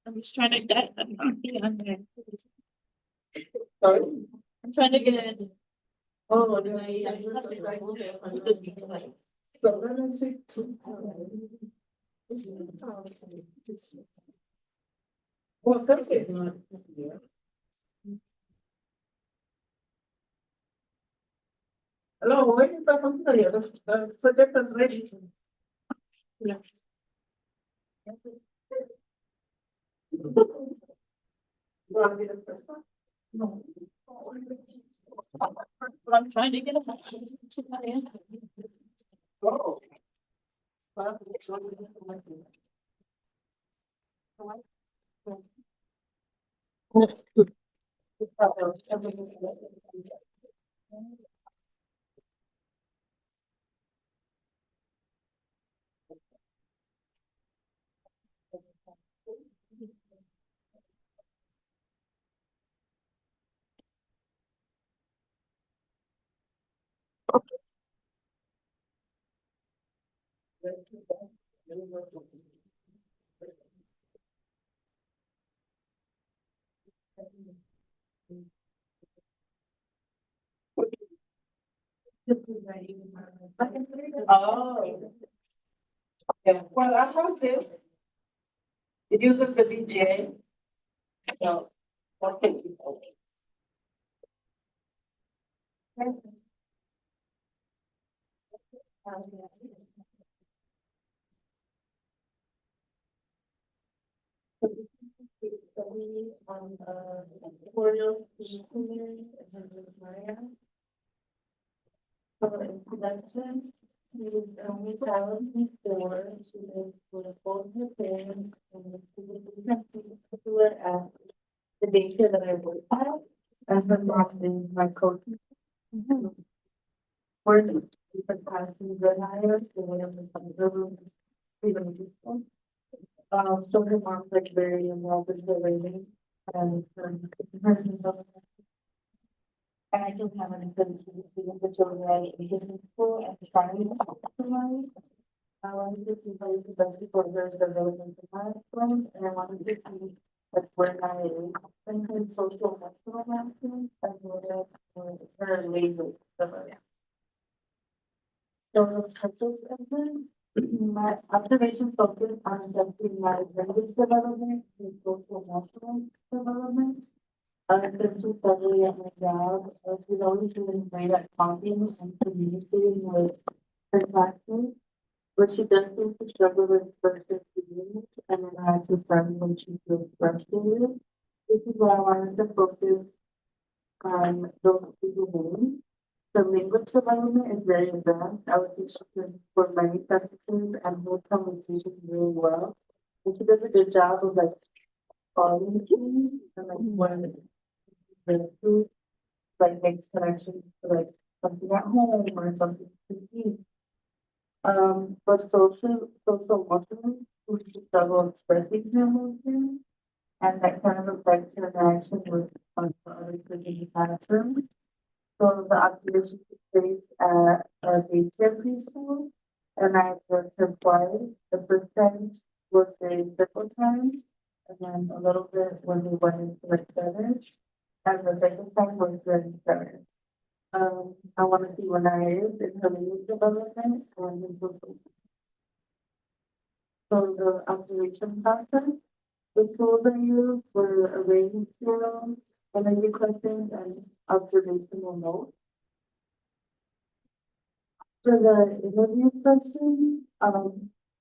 I'm just trying to get on there. I'm trying to get it. Oh, so let me see two. Well, that's it. Hello, where is the computer? The project is ready. No. I'm trying to get it. Oh. Oh. Yeah, well, I have this. It uses the VGA. So, okay. In production, he was only child before she was with a full her parents and she was particular at the daycare that I work at. And her mom is my coach. Working different times in the higher, so whatever comes over, even useful. So her mom's like very involved with her raising and and I can have an ability to see the children right in school and trying to talk to them. I wanted to see like the best supporters that are relevant to my friends, and I wanted to see like where my social emotional management as well as her labels. So the purpose of this, my observation focused on adjusting my language development and social emotional development. I've been so thoroughly at my job, so she's always been great at talking and communicating with her classmates. But she does seem to struggle with expressive feelings and interacts with friends when she feels frustrated. This is why I wanted to focus on those people names. The language development is very advanced. I would think she can for many sentences and hold conversations really well. And she does a good job of like following things and like when breakthroughs, like makes connections to like something at home or something to eat. But social emotionally, we struggle expressing her emotions, and that kind of affects her interaction with other kids in the classroom. So the observation space at a daycare preschool. And I worked her twice. The first time was a simple time, and then a little bit when we went into like service. And the second time was during service. I want to see when I is in her leadership development and in social. So the observation process, the tools I used were a rating scale, interview questions, and observational notes. For the interview questions,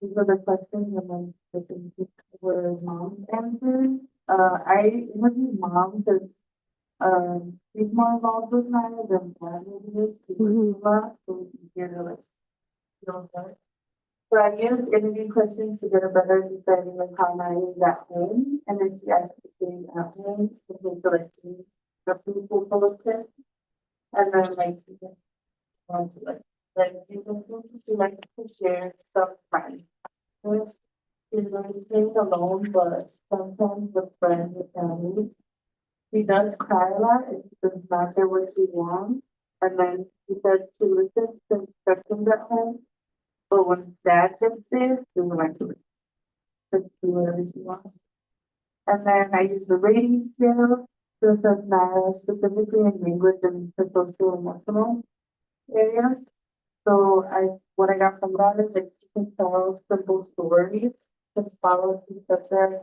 these are the questions and then the things were mom's answers. I interviewed mom because she's more involved with mine than dad is. She's a lot, so it's easier to like, you know, that. So I used interview questions to get a better understanding of how I is at home, and then she actually came at home to like see the people full of tips, and then like she just wants to like she likes to share stuff friends. She's really stays alone, but sometimes with friends and family. She does cry a lot and she does not get what she wants. And then she said she listens to instructions at home, but when dad gets there, she doesn't like to listen. Because she do whatever she wants. And then I use the rating scale to assess Naya specifically in language and the social emotional area. So what I got from that is like she can tell simple stories to follow through such as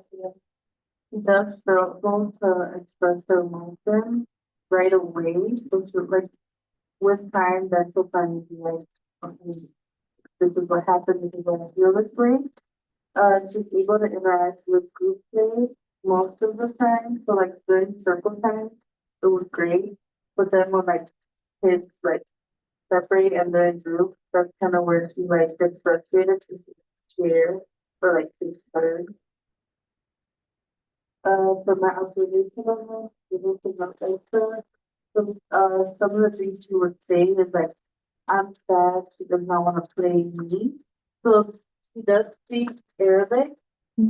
she does struggle to express her emotions right away. So she like with time then she'll finally be like, okay, this is what happened, this is what I feel this way. She's able to interact with group play most of the time. So like during circle time, it was great. But then when like kids like separate and they're in groups, that's kind of where she like gets frustrated to share or like take turns. From my observation of her, able to not like her. Some of the things she would say is like, I'm sad, she does not want to play me. So she does speak Arabic.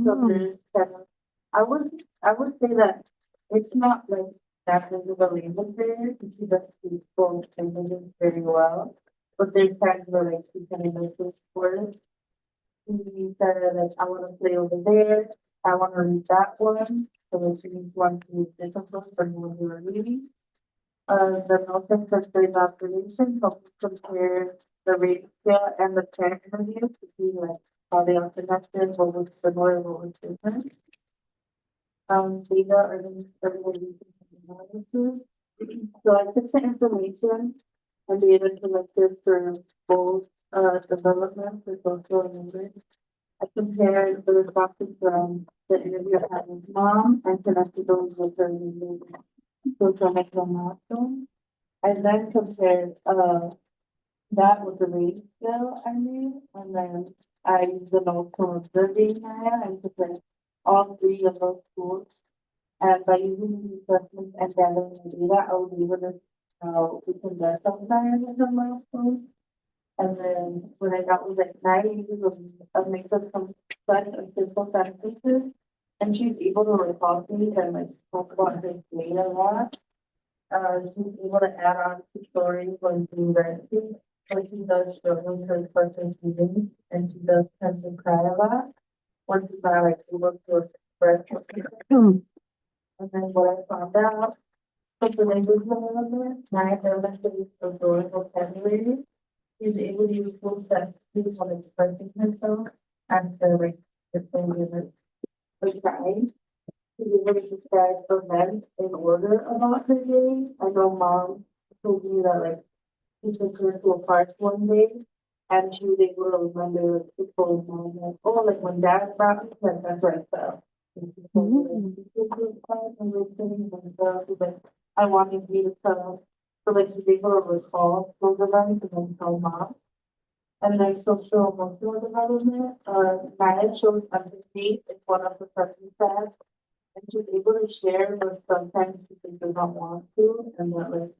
So there's kind of, I would say that it's not like that visible language there, because she does speak both languages very well. But there's times where like she kind of misses words. She said like, I want to play over there, I want to read that one. So then she needs one to read different books than when we were reading. The Milton Sensory observation helps compare the rating scale and the parent interview to see like how they are connected, what was similar, what was different. Data are the analysis. So I took the information and data collected for both development for social and English. I compared the responses from the interview I had with mom and connected those with her social milestone. I then compared that with the rating scale I made, and then I used the notes from observing Maya and compared all three of those schools. And by using these assessments and gathering the data, I was able to we can verify the milestones. And then when I got was like 9 uses of a mix of complex and simple sentences, and she's able to recall things and like talk about her data a lot. She's able to add on to stories when doing writing. So she does struggle with her personal feelings and she does tend to cry a lot when she's not like able to express herself. And then what I found out, so the language development, my elementary is the growing vocabulary. She's able to use full sentences when expressing herself and to like different units. Like crying. She's able to describe events in order about her day. I know mom told me that like he took her to a park one day and she was able to remember like the whole moment. Oh, like when dad brought me, like that's where I felt. And she told me, like, she took her to the park and we were sitting and she was like, I wanted you to tell. So like she's able to recall those events and then tell mom. And then social emotional development, Maya shows empathy is one of the person's tasks. And she's able to share, but sometimes she does not want to, and that like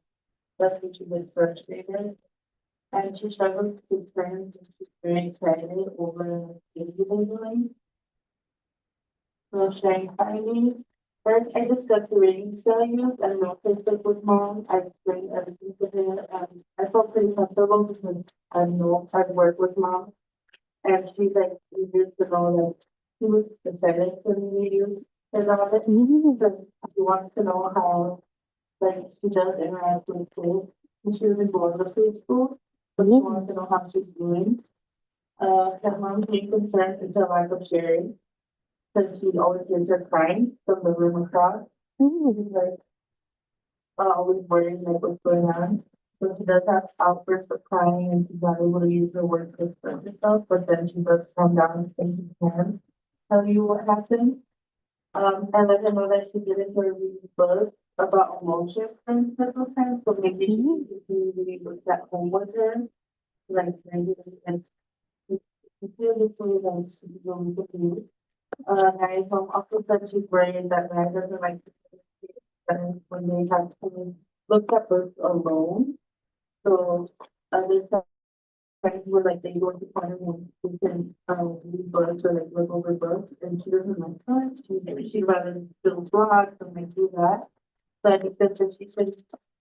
that's when she gets frustrated. And she struggles to friends and she's very excited over individually. So sharing findings. First, I discussed the reading values and noticed it with mom. I explained everything to her, and I felt pretty comfortable because I know I've worked with mom, and she's like eager to know like she was excited for me to use it on it because she wants to know how like she does interact with kids. And she was involved with preschool, but she wants to know how she's doing. Her mom's main concern is her lack of sharing, because she always hears her crying from the room across. She's like always worried like what's going on. So she does have outbursts of crying and she's not able to use her words to express herself, but then she does calm down and she can tell you what happened. I let her know that she didn't her read books about emotions and several times, so maybe she can continue reading books at home with her, like maybe and she feels this way that she's going to do. I also said she's worried that Ryan doesn't like to take friends when they have to look at books alone. So other friends were like they go to corner and we can read books or like look over books and she doesn't like that. She'd rather build blocks and like do that. So I think that she should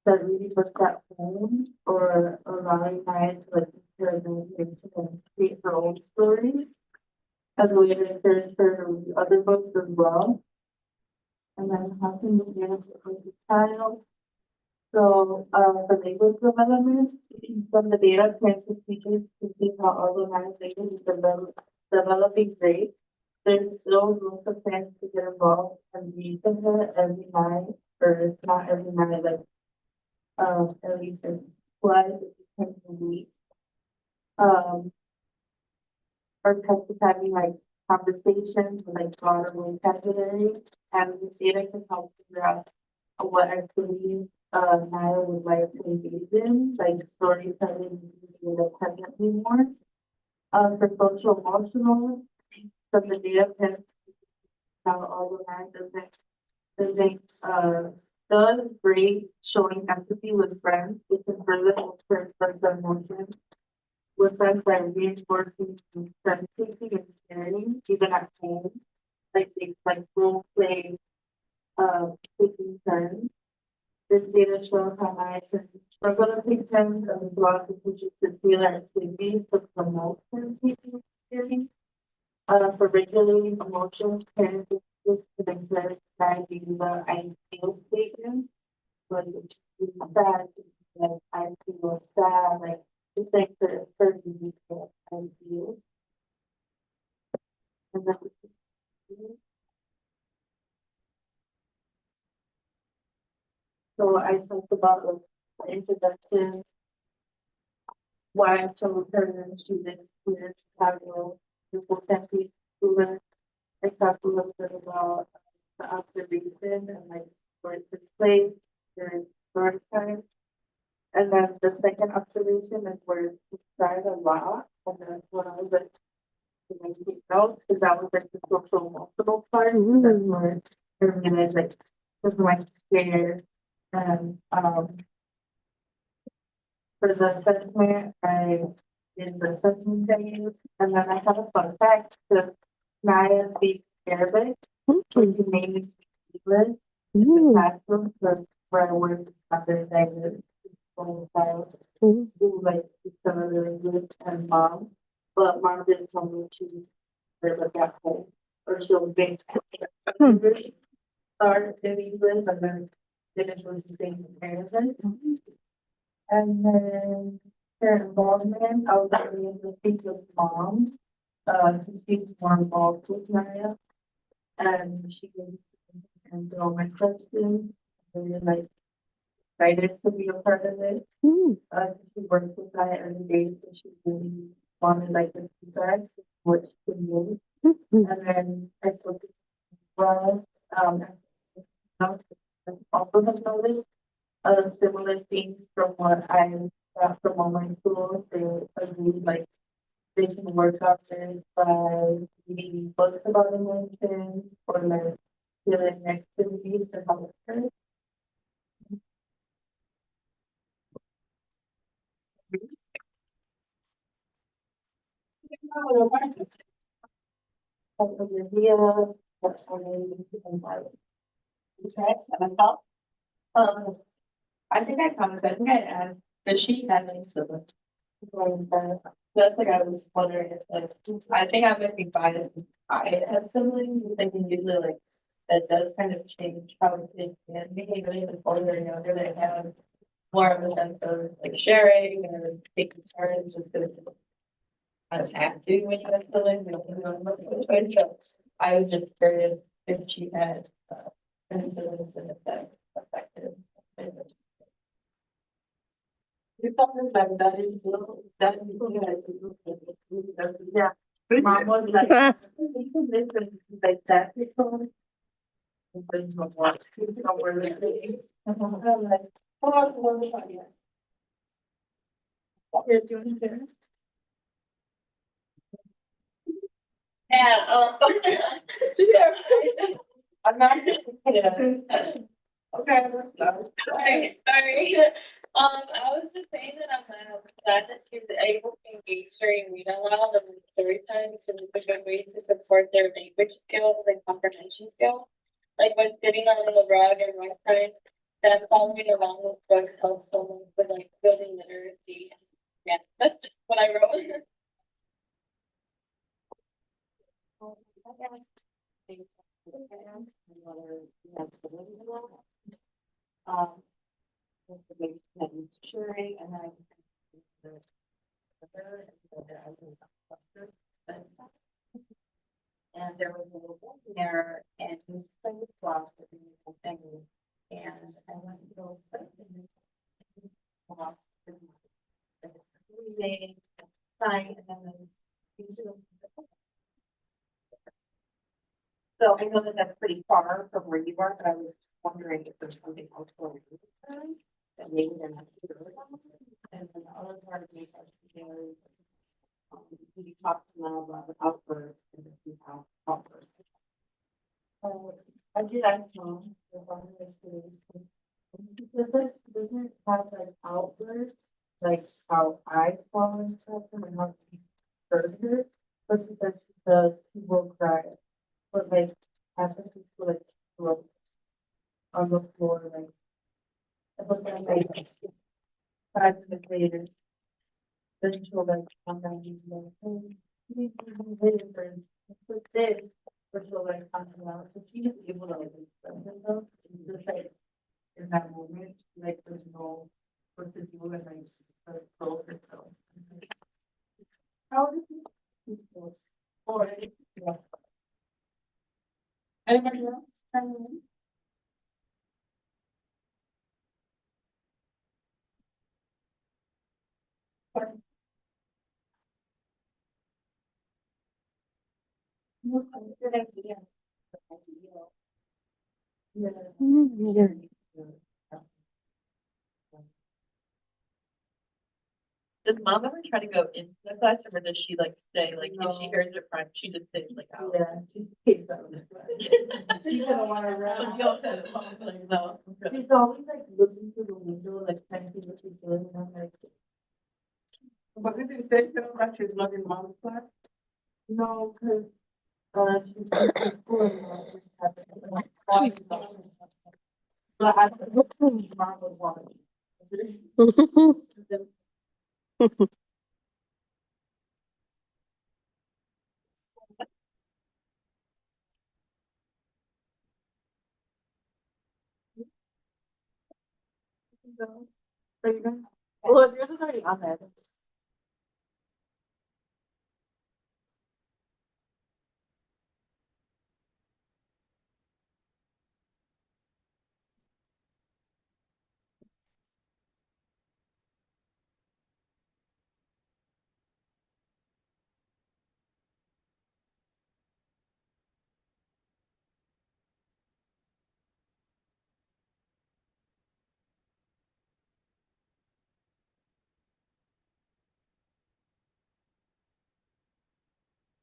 start reading books at home or allowing Ryan to like her imagination and create her own stories as a way to encourage her to read other books as well. And then helping with management of the child. So, for language development, from the data, parents and teachers can see how organized language is developing great. There's still room for parents to get involved and read to her every night, or if not every night, like, at least twice a week. Um, or types of having like conversations with like broader vocabulary, and this data can help figure out what activities Naya would like to engage in, like storytelling independently more. For social emotional, from the data can how all the Naya does great showing empathy with friends. It can further express their emotions with friends by reinforcing sensitivity and sharing, even at home, like things like role play, taking turns. This data shows how nice and struggle to take turns and the lots of teachers to feel our activities to promote sensitivity and sharing. For regulating emotions, parents can encourage the I feel statement, like it's sad, like I feel sad, like just like the person that I feel. And then, so I talked about like the introduction, why I chose her and she did here in Chicago, beautiful Tempe student. I talked a little bit about the observation and like where it took place during birth time. And then the second observation is where it started a lot. And then when I was like, to make it notes, because that was like the social emotional part. That's where I realized like, just like share and for the assessment, I did the assessment I used, and then I have a fun fact because Naya speaks Arabic, so she mainly speaks English in the classroom, because where I work after that who like speaks some of the language and mom, but mom didn't tell me she was Arabic at home, or she'll make start in English and then finish with the same Arabic. And then her involvement, I was able to speak with mom, she's more involved with Maya, and she can answer all my questions. Really like excited to be a part of it. She works with Maya every day, so she really wanted like the feedback, what she can do. And then I spoke to well, also have noticed similar things from what I got from online tools. They agree like they can work on this by reading books about emotions or like doing activities to help her. Have an idea, that's what I need to invite. Okay, and top. I think I commented, I think I added, the sheet had links to them. That's like I was wondering if like, I think I might be biased. I have siblings, I think usually like, that does kind of change how it's been, and maybe even older and younger, they have more of a sense of like sharing or taking turns, just because kind of have to when you have siblings, you don't really know what the choice, so I was just curious if she had, any siblings and if that affected. It's something like that is, that is, yeah. Mom was like, you can listen like that, before. And then you watch, you know, where they're living. I'm like, oh, well, yeah. What you're doing there? Yeah, yeah, I'm not just, okay, let's go. Sorry. I was just saying that I'm glad that she's able to engage during read aloud and story time because it's a good way to support their language skills and comprehension skills. Like when sitting on the rug and right time, that following along with books helps someone with like building literacy. Yeah, that's just what I wrote. Um, sharing and then. And there was a little boy there and he was playing with blocks at the little thing. And I went to go play and blocks. Reading, sign, and then. So I know that that's pretty far from where you are, but I was just wondering if there's something else going on. That maybe they're not here. And then the other part of me is, we talked to them about outbursts and if you have outbursts. I did ask mom. Doesn't have like outbursts, like how I fall and stuff and how she hurt her, but she said she does, she will cry. But like, after she like, throw on the floor, like. But then like, 5 minutes later, then she'll like, come down and be like, oh, you waiting for this, but she'll like, come out, so she is able to like, express herself, and just like, in that moment, like, there's no, what to do, and like, control herself. How did you? Or, yeah. Anybody else? Good idea. Yeah. Does mom ever try to go into the classroom or does she like stay, like if she hears her friend, she just stays like out? Yeah, she stays out. She's gonna wanna run. Like, no. She's always like looking through the window, like trying to see what she's doing, and I'm like. What did you say, she's loving mom's class? No, cause, she's in school and but I look for mom would want. Well, if yours is already on there.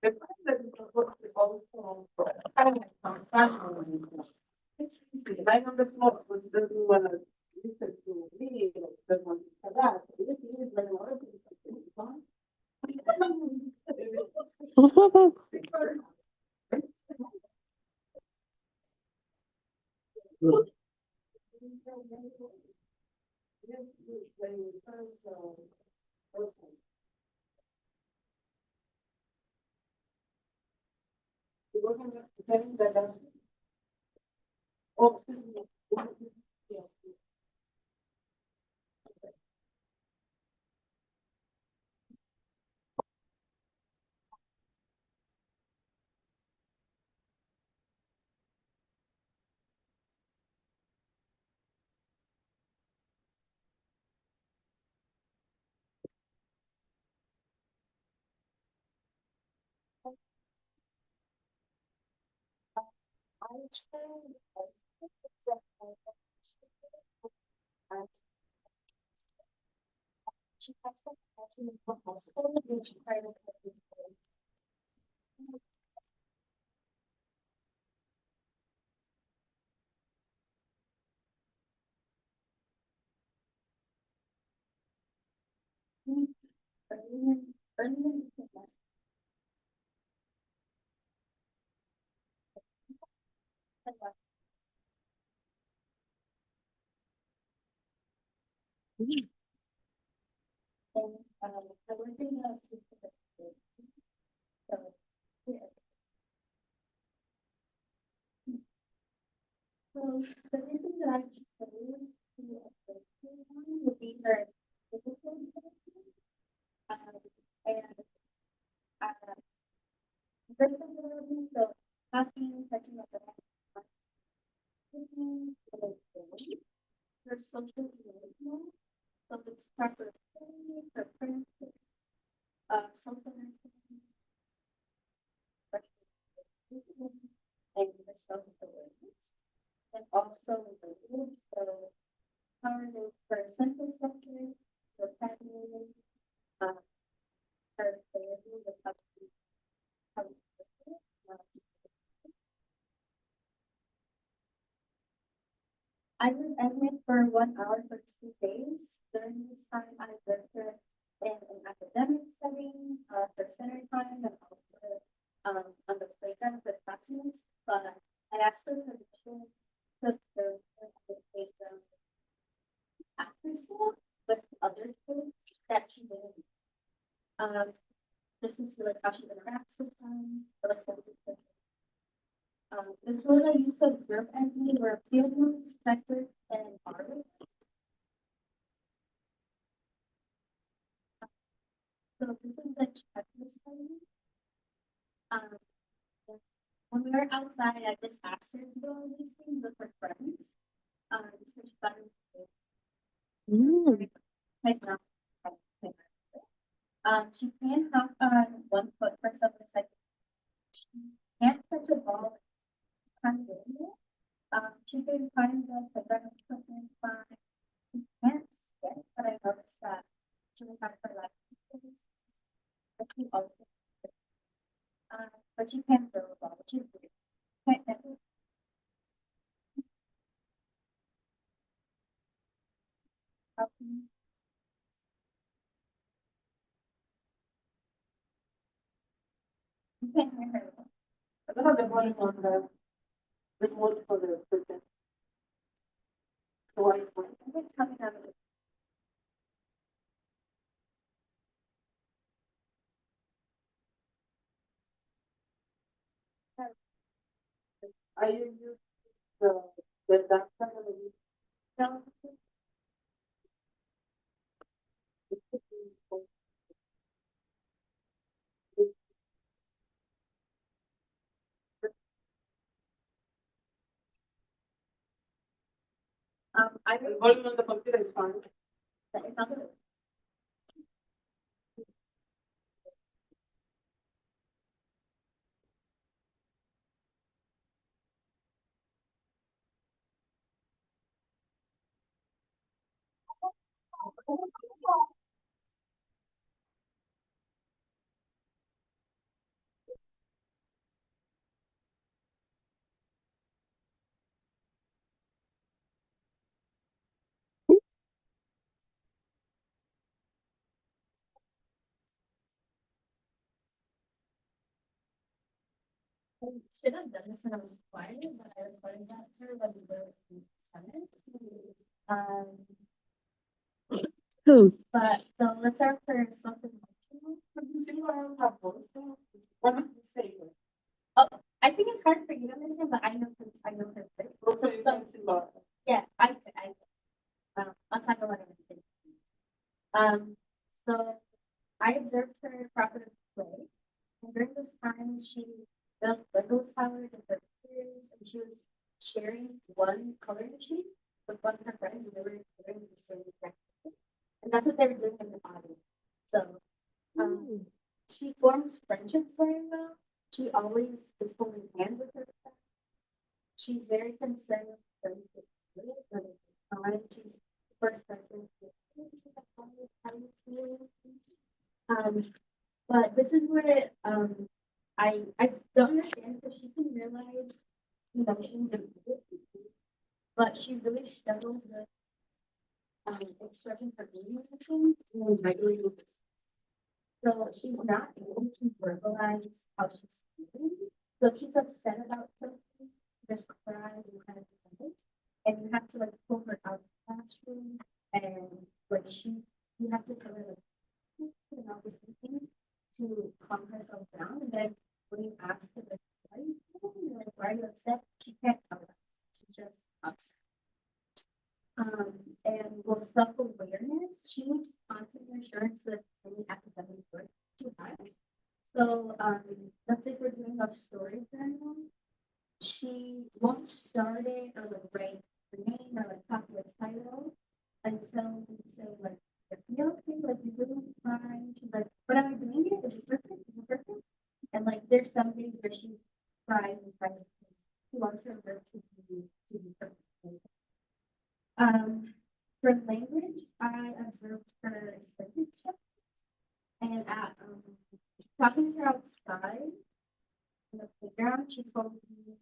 I know the plot was the one that listens to me, the one for that. It is very well. Mm. But so let's start for social emotional. What did you say? Oh, I think it's hard for you to understand, but I know her first. Also, you can see Laura. Yeah, I'll talk about everything. So I observed her profit play, and during this time, she built Legos towers with her peers, and she was sharing one coloring sheet with one of her friends, and they were doing the same practice. And that's what they were doing in the audience. So, she forms friendships very well. She always is holding hands with her friends. She's very concerned with friendship. She's the first person but this is where I don't understand because she can realize emotions immediately, but she really struggles with expressing her own emotions. So she's not able to verbalize how she's feeling. So if she's upset about something, just cries and kind of things. And you have to like pull her out of the classroom and like you have to tell her like and all these things to calm herself down. And then when you ask her like why are you feeling? Like why are you upset? She can't tell us. She's just upset. And with self-awareness, she needs constant reassurance with any academic work she has. So let's say if we're doing a story journal, she won't start it or like write the name or like copy the title until we say like, if you're okay, like you're doing fine. She's like, but am I doing it? Is it perfect? Is it perfect? And like there's some days where she cries and cries. She wants her work to be perfect. For language, I observed her sentence and at talking to her outside in the playground, she told me,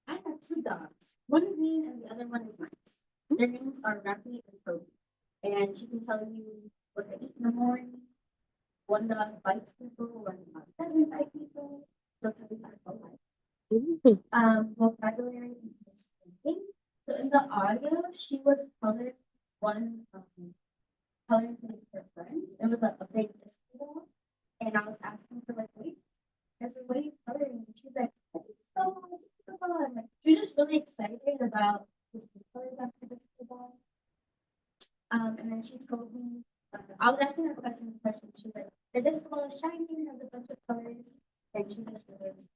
I have two dogs. One is mean and the other one is nice. Their names are Rappy and Toby. And she can tell you what they eat in the morning. One dog bites people, one dog doesn't bite people. She'll tell you how to go life. Vocabulary and understanding. So in the audio, she was colored one coloring with her friends. It was a big display doll. And I was asking for like, wait, there's a way of coloring. And she's like, this is so fun. Like, she was just really excited about this colors after the display doll. And then she told me, I was asking her a question. She was like, did this ball is shiny and has a bunch of colors? And she just really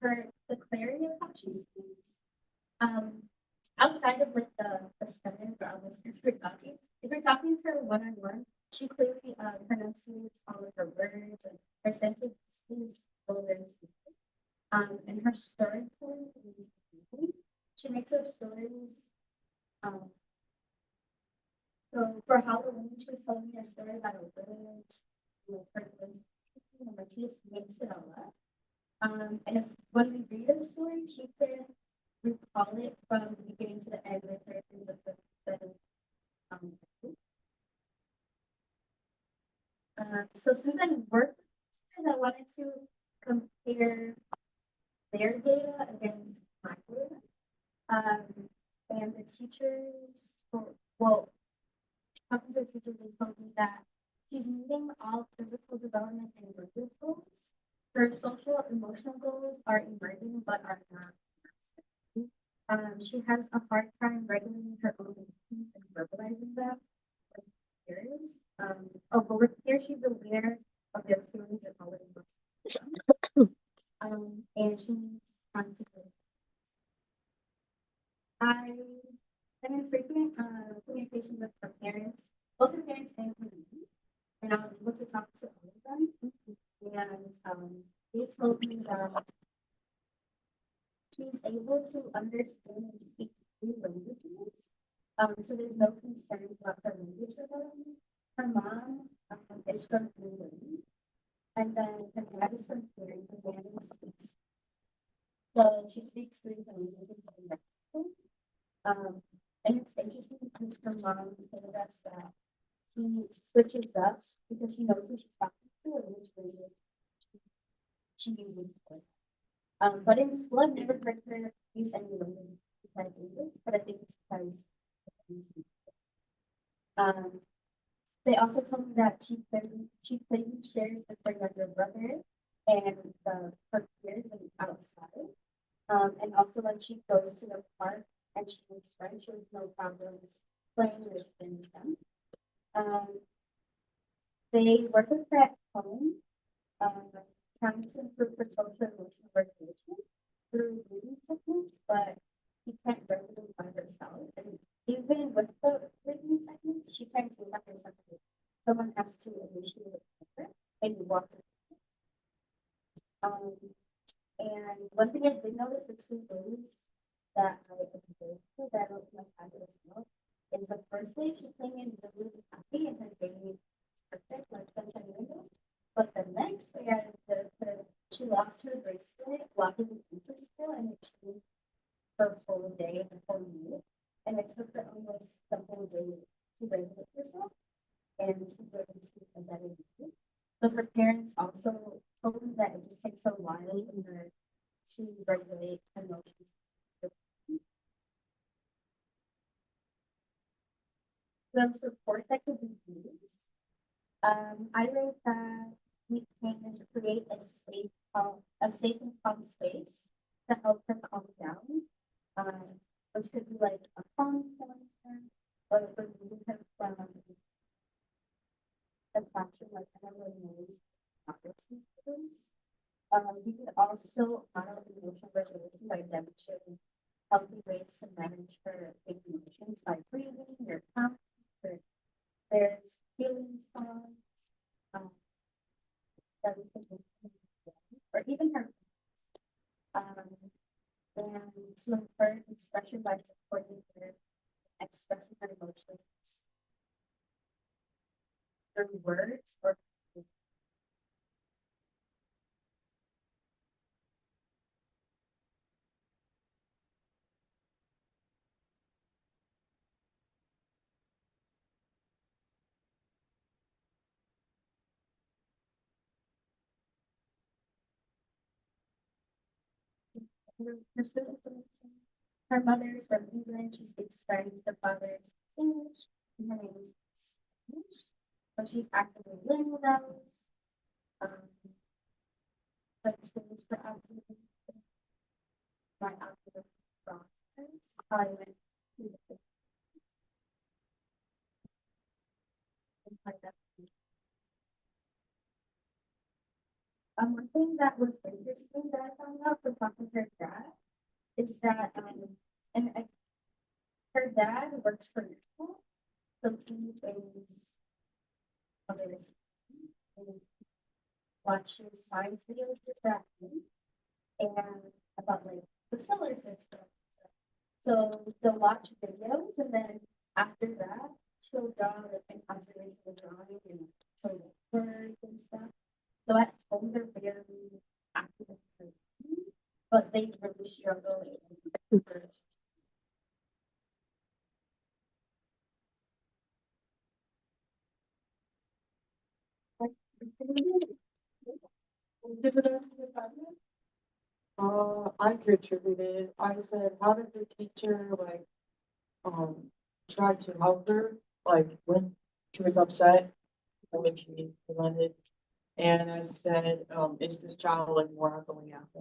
for the clarity of how she speaks. Outside of like the study for our listeners for talking, if you're talking to her one-on-one, she clearly pronunciates all of her words and her sentences go very smoothly. And her storytelling is amazing. She makes up stories. So for Halloween, she was telling me a story about a village, like she just makes it all up. And if when we read a story, she can recall it from the beginning to the end with her things of the so since I worked with teachers, I wanted to compare their data against my data. And the teachers, well, talking to the teachers, they told me that she's meeting all physical development and language goals. Her social emotional goals are emerging but are not. She has a hard time regulating her own emotions and verbalizing them. Like peers. But with peers, she's aware of their feelings and always looks. And she needs consequences. I am in frequent communication with her parents, both her parents and her mom, and I was able to talk to all of them. And they told me that she's able to understand and speak three languages. So there's no concerns about her language development. Her mom is from England, and then her dad is from here, and her dad speaks. So she speaks three languages in Mexico. And it's interesting because her mom told us that she switches up because she knows who she's talking to and which language she uses. But in school, I've never heard her use any language besides English, but I think it's because They also told me that she played shares with her younger brother and her peers when outside. And also when she goes to the park and she makes friends, she has no problems playing with them. Um, they work with her at home, trying to improve her social and emotional regulation through reading techniques, but she can't regulate by herself. And even with the reading techniques, she can't do that herself. Someone has to initiate it for her and walk her. And one thing I did notice the 2 days that I observed her that I was my habit as well is the first day she came in really happy and her day was perfect, like sunshine windows. But the next day I observed her, she lost her bracelet walking into school and it changed her whole day and whole mood. And it took her almost the whole day to regulate herself and to go into a better mood. So her parents also told me that it just takes a while in her to regulate emotions. Some support that could be used. I read that we can create a safe and calm space to help her calm down. Which could be like a phone center or removing her from the classroom, like I have a noise opportunities. You can also model emotional regulation by demonstrating healthy ways to manage her big emotions by breathing, your count, there's healing songs, that we can or even her and to encourage expression by supporting her expressing her emotions through words or personal information. Her mother's from England. She speaks French. The father's English. And her name is Spanish. So she's actively learning those. But Spanish for autism. My autism process. I went to the one thing that was interesting that I found out from talking to her dad is that and her dad works for Nickel, so he is others and watches science videos with that and about like the solar system. So they'll watch videos and then after that she'll draw like an observational drawing and show the birds and stuff. So at home they're very active, but they really struggle in I contributed. I said, how did the teacher like, try to help her, like when she was upset, or when she landed? And I said, is this child like more going after?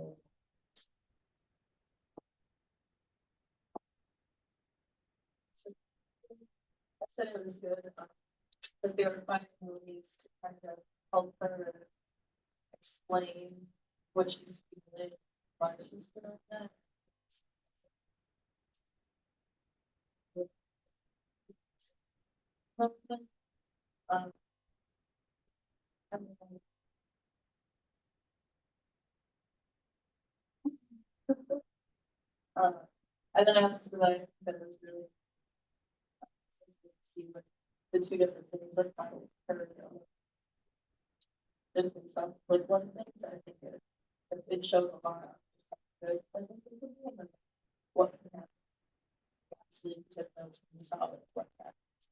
So I said it was good, that they were finding ways to kind of help her explain what she's feeling, why she's feeling that. Um, uh, I then asked that I that was really see what the 2 different things like how her this and stuff like one of the things I think it shows a lot of just how good like, what can happen. Obviously, took notes and saw what happens.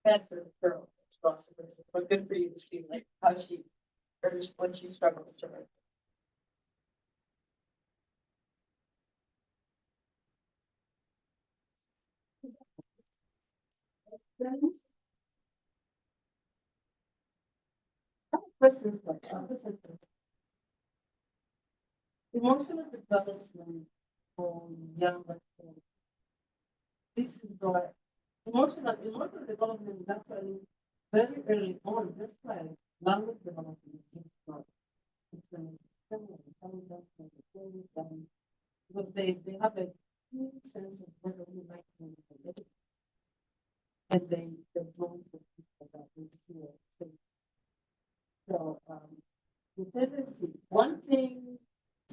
Bad for the girl, but good for you to see like how she or when she struggles to write. Questions, but. Emotional development for younger people. This is what emotional development is actually very early on, just like language development. It's when it's coming down from the things, because they have a keen sense of whether you like them or not. And they don't for people that we feel. So, the tendency, one thing,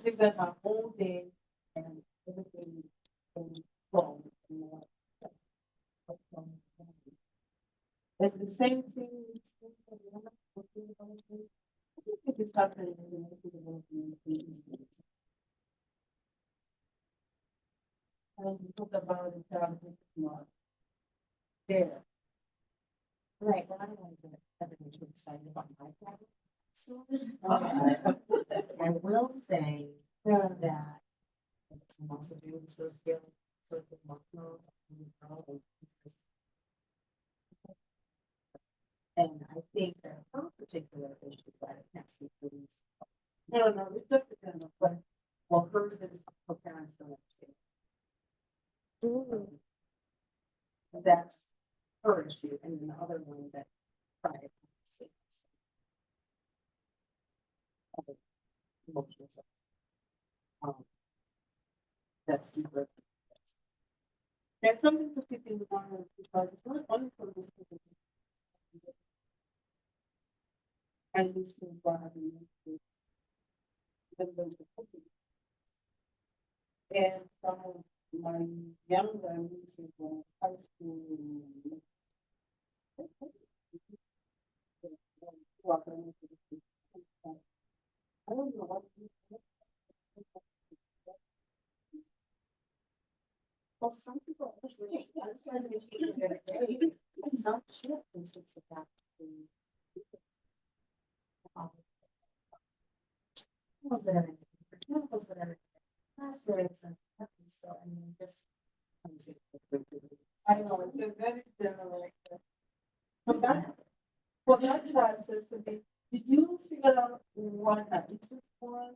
trigger her whole day and everything goes wrong. And the same thing. I think it is happening in the development. And we talk about the child not there. Right, well, I don't want to get everyone too excited about my problem. I will say that it can also do with social emotional. And I think that her particular issue that it has to do with. No, it's just the kind of, but Well, hers is her parents don't understand. That's her issue, and then the other one that pride. Emotional stuff. That's deeper. there's something to keep in mind because it's not only for this people. And you see what happened. And some of my younger nieces were high school. I don't know what. Well, some people actually, I'm starting to change their day. Some shift and takes it back to. Chemicals that are in it, chemicals that are in plastics and so I mean, just. I know, it's a very general. For that child says to me, did you figure out what her interest was?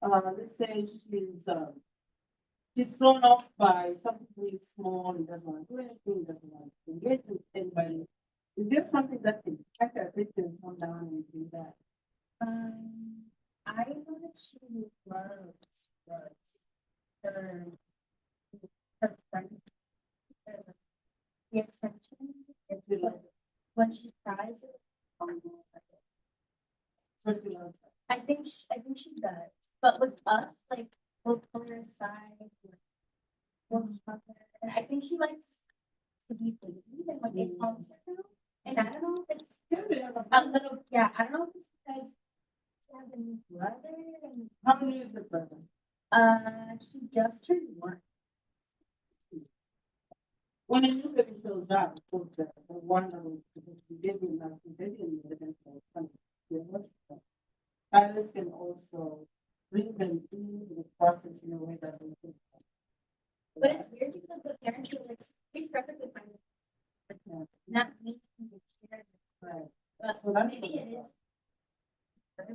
Let's say she's thrown off by something really small, and doesn't want to do anything, doesn't want to engage with anybody. Is there something that can catch her attention, come down and do that? I know that she loves her friends. The attention, it's like, when she cries, I think she does, but with us, like, we'll pull her aside, we'll hug her, and I think she likes to be babied and like it calms her down, and I don't know if it's a little, yeah, I don't know if it's because she has a new brother, and, How many is the brother? she just turned 1. When a new baby shows up, of course, the one that was giving us the baby in the parents can also bring them into the process in a way that they think. But it's weird because the parents are like, he's perfectly fine. Yeah. Not me. Right. But So that's maybe it is.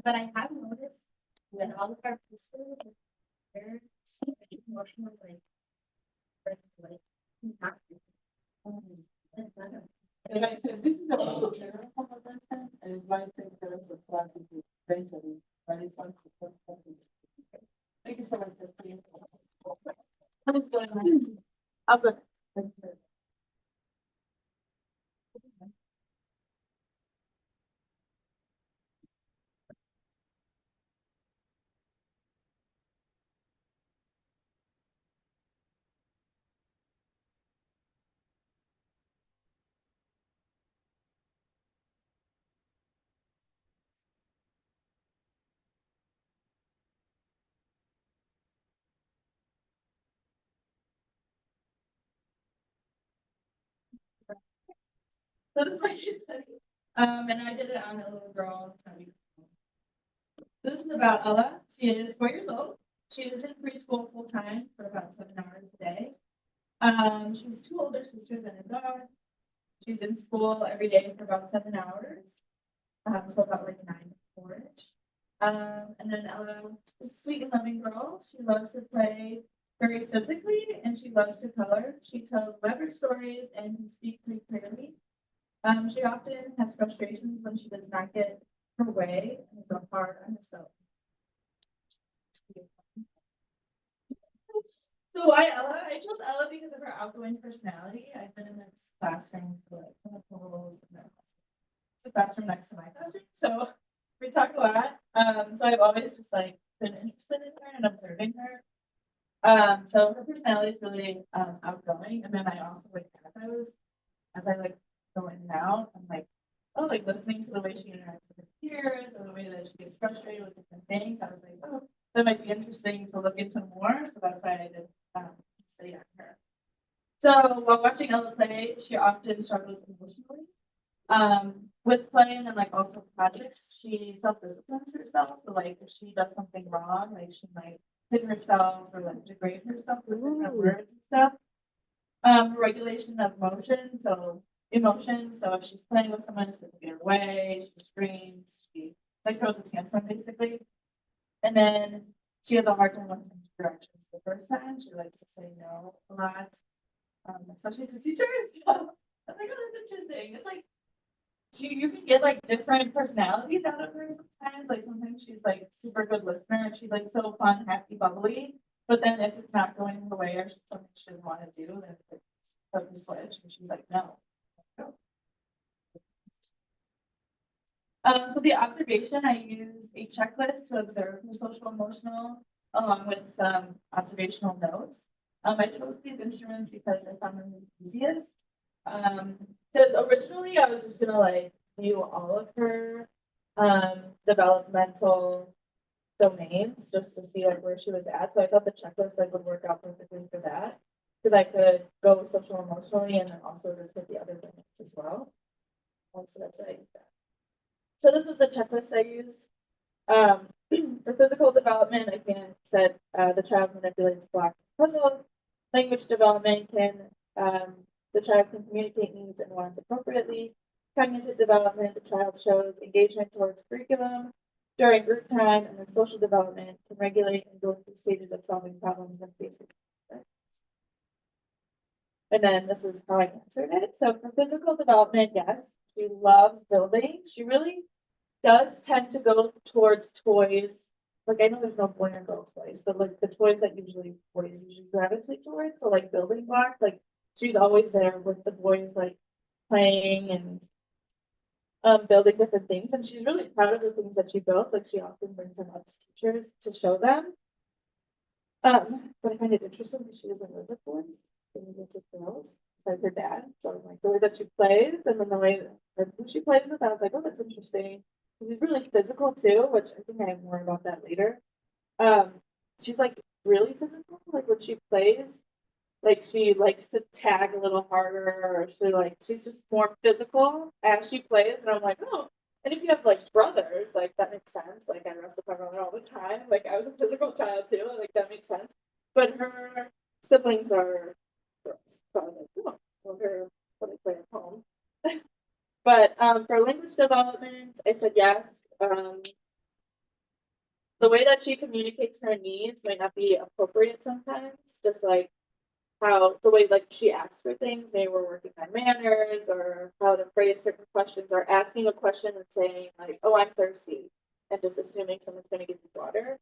But I have noticed that all of our preschoolers, they're super emotional, like, not. And like I said, this is about the general conversation, and it might take the rest of the class to eventually, but it's on support. Thank you so much. What is going on? I'm good. Thank you. So this is my case study. And I did it on a little girl. This is about Ella. She is 4 years old. She is in preschool full time for about 7 hours a day. She has 2 older sisters and a dog. She's in school every day for about 7 hours. So about like 9 to 4-ish. And then Ella is a sweet and loving girl. She loves to play very physically and she loves to color. She tells clever stories and can speak pretty clearly. She often has frustrations when she does not get her way and is hard on herself. So why Ella? I chose Ella because of her outgoing personality. I've been in this classroom for like the classroom next to my classroom, so we talk a lot. So I've always just like been interested in her and observing her. So her personality is really outgoing, and then I also like as I like go in and out, I'm like, oh, like listening to the way she interacts with her peers or the way that she gets frustrated with different things. I was like, oh, that might be interesting to look into more. So that's why I did study on her. So while watching Ella play, she often struggles emotionally. With play and then like also projects, she self-disciplines herself. So like if she does something wrong, like she might hit herself or like degrade herself with different words and stuff. Regulation of emotion, so emotions. So if she's playing with someone, she doesn't get her way, she screams, she like throws a tantrum basically. And then she has a hard time listening to directions the first time. She likes to say no a lot, especially to teachers. So I was like, oh, that's interesting. It's like you can get like different personalities out of her sometimes. Like sometimes she's like super good listener and she's like so fun, happy, bubbly. But then if it's not going her way or something she doesn't want to do, then it's like the switch and she's like, no. So the observation, I used a checklist to observe her social emotional along with some observational notes. I chose these instruments because I found them the easiest. Because originally I was just gonna like view all of her developmental domains just to see like where she was at. So I thought the checklist like would work out perfectly for that. Because I could go social emotionally and then also just hit the other domains as well. So that's what I did that. So this was the checklist I used. For physical development, I can set the child manipulates blocks and puzzles. Language development can the child can communicate needs and wants appropriately. Cognitive development, the child shows engagement towards curriculum during group time, and then social development can regulate and go through stages of solving problems and facing. And then this is how I answered it. So for physical development, yes, she loves building. She really does tend to go towards toys. Like I know there's no boy or girl toys, but like the toys that boys usually gravitate towards. So like building blocks, like she's always there with the boys like playing and building different things. And she's really proud of the things that she built. Like she often brings them up to teachers to show them. But I find it interesting that she doesn't live with boys. She lives with girls, besides her dad. So like the way that she plays and then the way that who she plays with, I was like, oh, that's interesting. She's really physical too, which I think I have more about that later. She's like really physical, like when she plays, like she likes to tag a little harder, or she's just more physical as she plays, and I'm like, oh. And if you have like brothers, like that makes sense. Like I wrestle with my brother all the time. Like I was a physical child too. Like that makes sense. But her siblings are girls, so I was like, oh, I wonder what I play at home. But for language development, I said yes. The way that she communicates her needs might not be appropriate sometimes, just like how the way like she asks for things, maybe we're working on manners or how to phrase certain questions or asking a question and saying like, oh, I'm thirsty, and just assuming someone's going to give you water.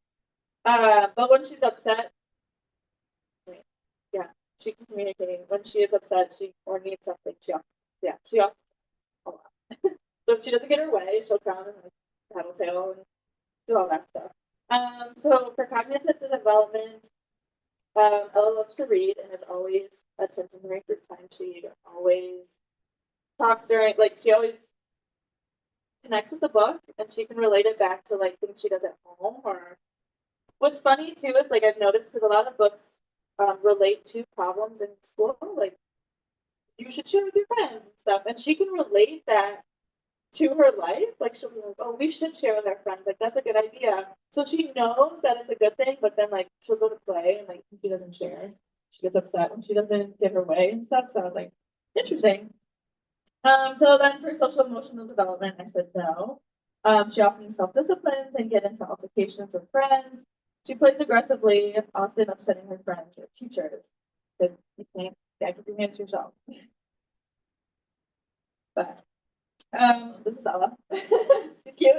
But when she's upset, yeah, she can communicate. When she is upset, or needs something, she offers a lot. So if she doesn't get her way, she'll come and like tattletale and do all that stuff. So for cognitive development, Ella loves to read and is always attention during group time. She always talks during, like, she always connects with the book and she can relate it back to like things she does at home. Or what's funny too is like I've noticed because a lot of books relate to problems in school, like you should share with your friends and stuff, and she can relate that to her life. Like she'll be like, oh, we should share with our friends, like that's a good idea. So she knows that it's a good thing, but then like she'll go to play and like she doesn't share, she gets upset when she doesn't get her way and stuff. So I was like, interesting. So then for social emotional development, I said no. She often self-disciplines and get into altercations with friends. She plays aggressively, often upsetting her friends or teachers. Because you can't back up your hands yourself. But so this is Ella. She's cute.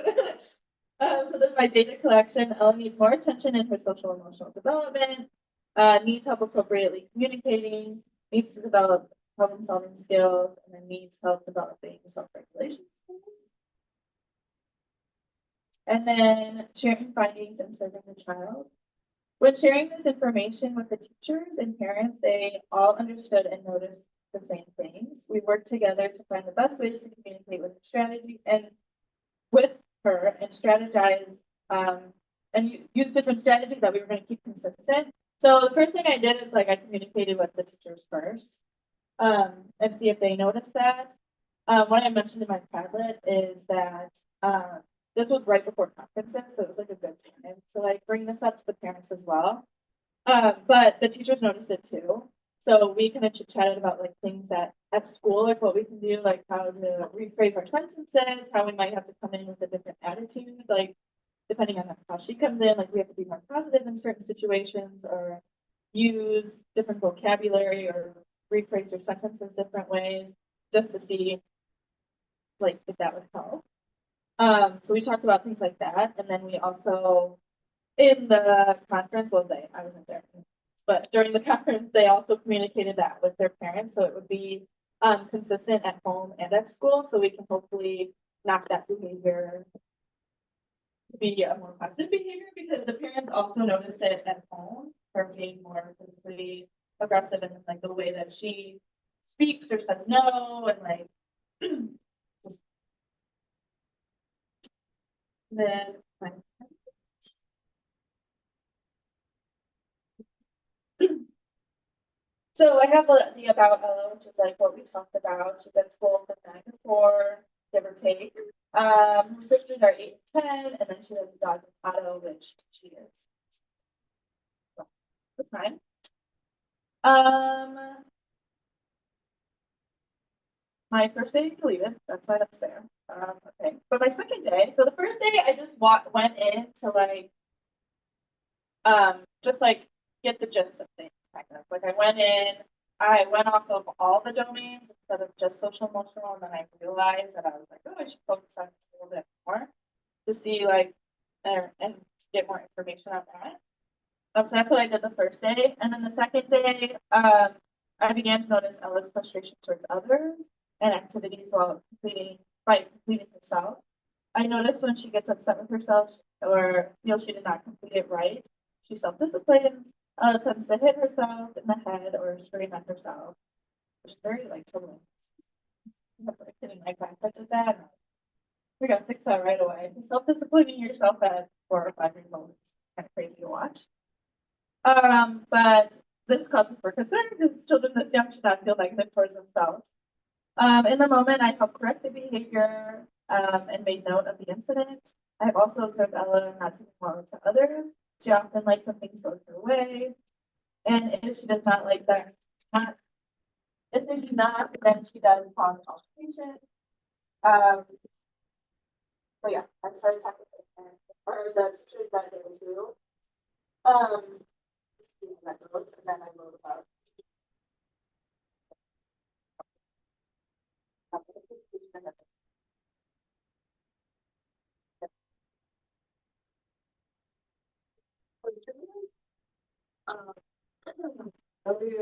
So then my data collection, Ella needs more attention in her social emotional development, needs help appropriately communicating, needs to develop problem solving skills, and then needs help developing self-regulation skills. And then sharing findings and serving the child. When sharing this information with the teachers and parents, they all understood and noticed the same things. We worked together to find the best ways to communicate with her strategy and with her and strategize and use different strategies that we were going to keep consistent. So the first thing I did is like I communicated with the teachers first and see if they noticed that. What I mentioned in my Padlet is that this was right before conferences, so it was like a good time to like bring this up to the parents as well. But the teachers noticed it too. So we kind of chit-chatted about like things that at school, like what we can do, like how to rephrase our sentences, how we might have to come in with a different attitude, like depending on how she comes in, like we have to be more positive in certain situations or use different vocabulary or rephrase your sentences different ways just to see like if that would help. So we talked about things like that. And then we also, in the conference, I wasn't there, but during the conference, they also communicated that with their parents. So it would be consistent at home and at school. So we can hopefully knock that behavior to be a more positive behavior because the parents also noticed it at home, her being more physically aggressive and like the way that she speaks or says no and like then so I have the about Ella, which is like what we talked about. She's at school from 9 to 4, give or take. Her sisters are 8 and 10, and then she has a dog Otto, which she is. That's fine. My first day deleted. That's why that's there. Okay. But my second day, so the first day I just went in to like just like get the gist of things kind of. Like I went off of all the domains instead of just social emotional, and then I realized that I was like, oh, I should focus on this a little bit more to see like and get more information on that. So that's what I did the first day. And then the second day, I began to notice Ella's frustration towards others and activities while completing herself. I noticed when she gets upset with herself or feels she did not complete it right, she self-disciplines, tends to hit herself in the head or scream at herself, which is very like troubling. I'm kidding, my grandpa did that. We gotta fix that right away. Self-disciplining yourself at 4 or 5 years old is kind of crazy to watch. But this causes for concern because children this young should not feel negative towards themselves. In the moment, I helped correct the behavior and made note of the incident. I have also observed Ella not taking well to others. She often likes when things go her way. And if she does not like that, if they do not, then she does cause altercation. So yeah, I started talking to the parents or the teachers that day too. And then I wrote about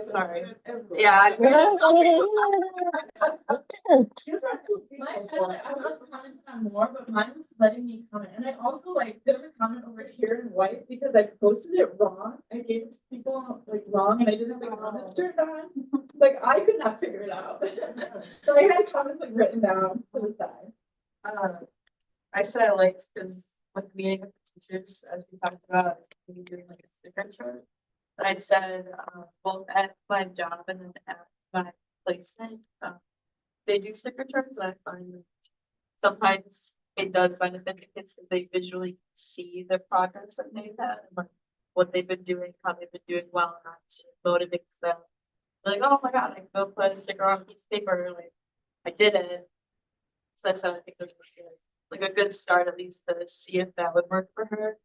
sorry. Yeah. I commented on more, but mine was letting me comment. And I also like there's a comment over here in white because I posted it wrong. I gave it to people like wrong and I didn't have the comments turned on. Like I could not figure it out. So I had comments like written down to the side. I said I liked because with meeting with the teachers, as we talked about, we doing like a sticker chart. And I said both at my job and then at my placement, they do sticker charts. I find that sometimes it does benefit the kids if they visually see the progress that they've had, and what they've been doing, how they've been doing well, and that motivates them. Like, oh my god, I can go put a sticker on a piece of paper, like I didn't. So I said, I think this was like a good start, at least to see if that would work for her.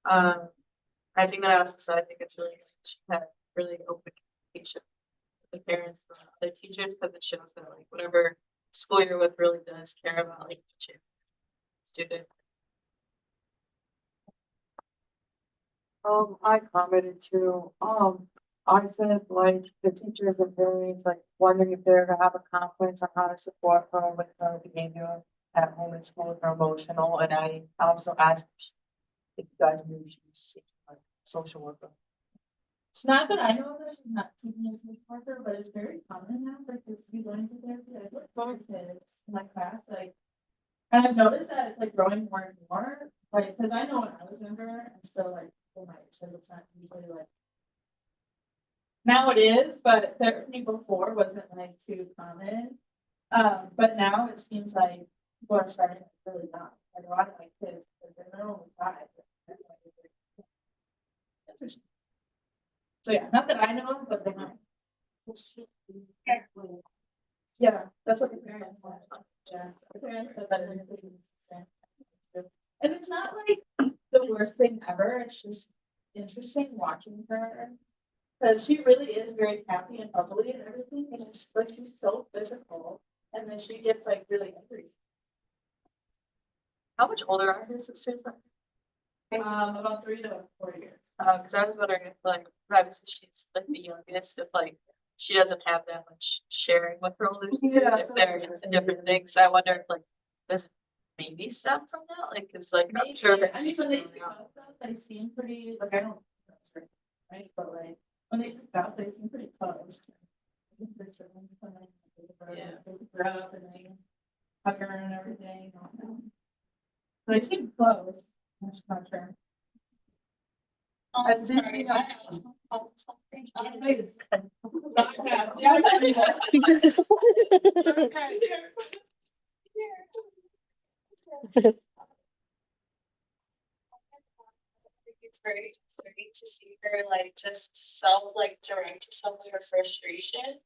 I think that I also said, I think it's really, she had really open communication with the parents, and the other teachers, because it shows that like whatever school you're with really does care about like each student. I commented too, I said like the teachers and parents like wondering if they're gonna have a conference on how to support her with her behavior at home and school with her emotional, and I also asked if you guys knew she was seeing like a social worker. It's not that I know of, she's not taking a social worker, but it's very common now for kids to be going to therapy. I look forward to kids in my class, like, and I've noticed that it's like growing more and more, like, because I know when I was younger, and still like, oh my age, it's not usually like. Now it is, but therapy before wasn't like too common. But now it seems like people are starting to really not. Like a lot of my kids, they're only 5. So yeah, not that I know of, but they might. Yeah, that's what the parents said. Yeah, the parents said that it's pretty consistent. And it's not like the worst thing ever, it's just interesting watching her. Cause she really is very happy and bubbly and everything, and it's just like she's so physical, and then she gets like really angry. How much older are her sisters? About 3 to 4 years. Cause I was wondering if like, obviously she's like the youngest, if like she doesn't have that much sharing with her older sisters, if they're into different things. I wonder if like this maybe stem from that, like, cause like I'm sure that. I mean, when they pick up stuff, they seem pretty, like, I don't, right, but like, when they pick up, they seem pretty close. Yeah. They grow up and they hug her and everything. They seem close. I'm just not sure. I'm sorry, I was calling something. It's very exciting to see her like just direct herself with her frustration,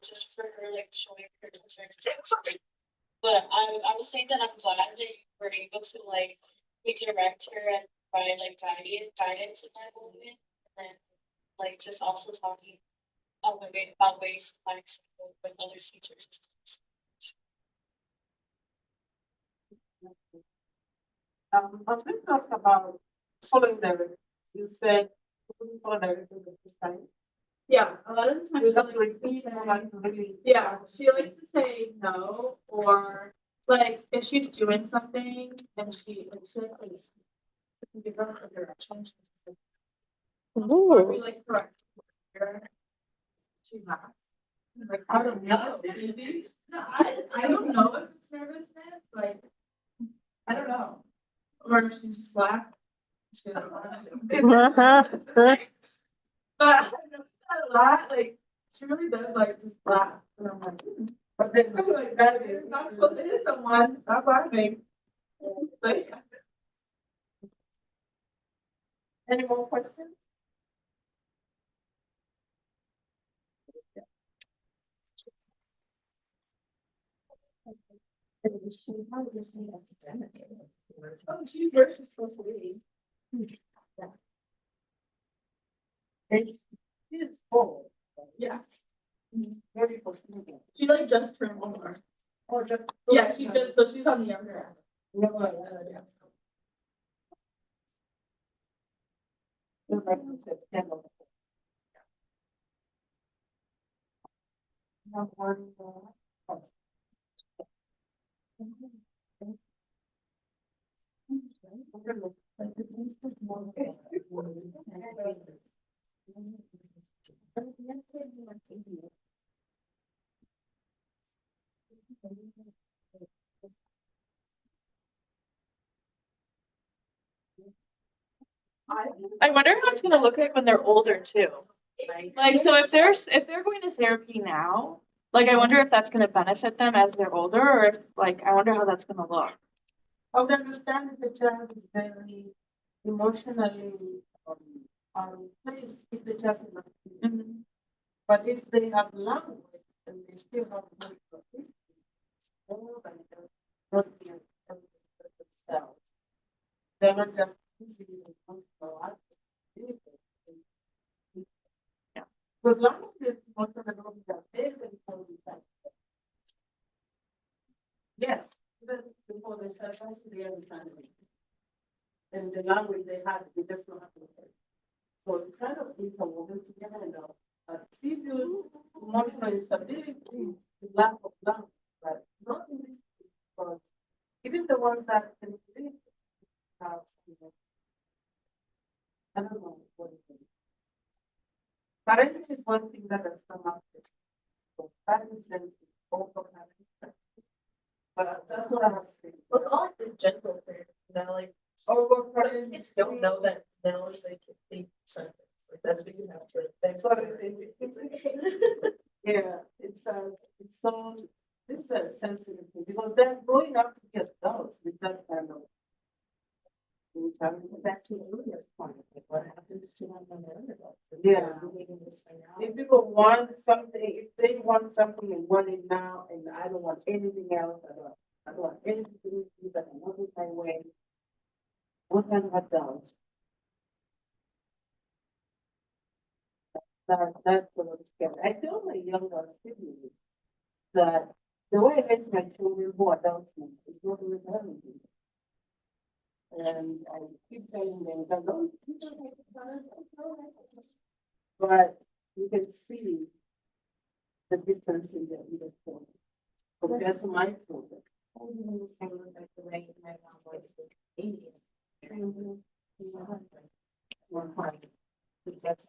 just for her like showing her concerns to us. But I was saying that I'm glad that you were able to like redirect her and provide like guidance in that moment, and then like just also talking about ways to find support with other teachers and students. I was going to ask about following directions. You said follow directions at this time. Yeah, a lot of the time You she have to likes to repeat say- or like really. Yeah, she likes to say no, or like if she's doing something and she give her a direction. Or we like correct her. She has. Like, I don't know. No, I don't know if it's nervousness, like, I don't know. Or if she's just laughing. She doesn't want to. But I noticed that a lot, like, she really does like just laugh. And I'm like, but then I'm like, that's it. You're not supposed to hit someone. Stop laughing. But, yeah. Any more questions? Oh, she's where she's supposed to be. It's full. Yeah. Where are you supposed to be? She like just turned 1 more. Oh, just. Yeah, she just, so she's on the younger end. Yeah. September. Not one more. I wonder how it's gonna look like when they're older too. Like, so if they're going to therapy now, like, I wonder if that's gonna benefit them as they're older, or if, like, I wonder how that's gonna look. I would understand if the child is very emotionally, placed if the child is not. But if they have language and they still have language, they're not just. Because last year, most of the rooms are big and so we have. Yes, before they started, they understand it. And the language they had, they just don't have to. So it's kind of interwoven together and if you emotional instability, the lack of language, but not in this case, but even the ones that can read have, I don't know what it is. Parenting is one thing that has come up with. So parents and also have. But that's what I have to say. Well, it's all like the gentle thing, you know, like, Oh, some kids don't know that now is like a complete sentence, like, that's what you have to. That's what I say. Yeah, it's so, this is a sensitive thing, because they're growing up to get adults with that kind of. Back to Julia's point, like what happens to them when they're adults? Yeah. Leaving this thing out. If people want something, if they want something and want it now, and I don't want anything else, I don't want anything to do with that, I want it my way. What kind of adults? That's what I'm scared. I tell my younger siblings that the way I raise my children who are adults now is not really parenting. And I keep telling them that don't. But you can see the difference in their uniform compared to my children. I was even the same with like the way my mom was with Indian. One point. Because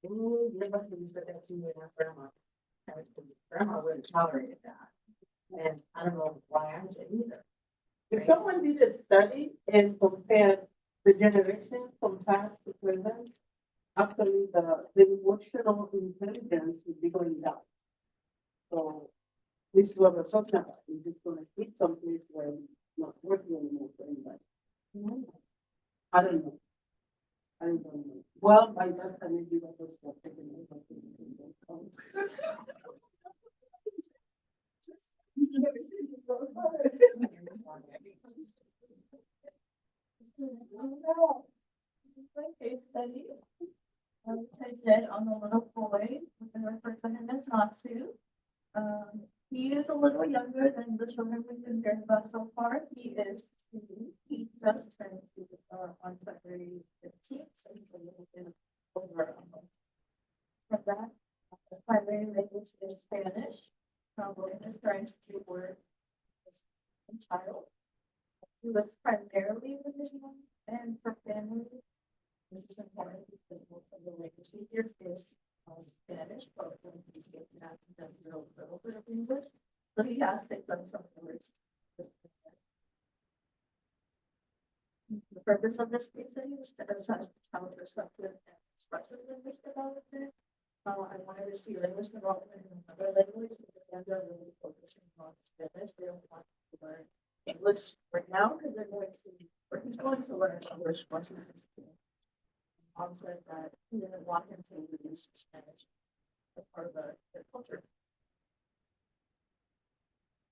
ooh, never used that to me and my grandma. Grandma wouldn't tolerate that. And I don't know why I did either. If someone did a study and compared the generation from past to present, actually the emotional intelligence would be going down. So this is what we're talking about. Is it going to hit some place where it's not working anymore for anybody? I don't know. I don't know. Well, by that time, maybe that was what taking over. Case study. I did on the little boy, we can refer to him as Natsu. He is a little younger than the children we've been hearing about so far. He is two. He just turned two on February 15th, so he's a little bit over a month. From that, his primary language is Spanish. William is trying to work as a child. He lives primarily with his mom and her family. This is important because most of the language he hears is Spanish, but when he's getting that, he does know a little bit of English. So he has picked up some words. The purpose of this case study was to assess the child's receptive and expressive language development. I wanted to see language development in another language, because they're really focusing on Spanish. They don't want to learn English right now because they're going to, or he's going to learn English once he's 16. Mom said that he didn't want him to use Spanish as part of the culture.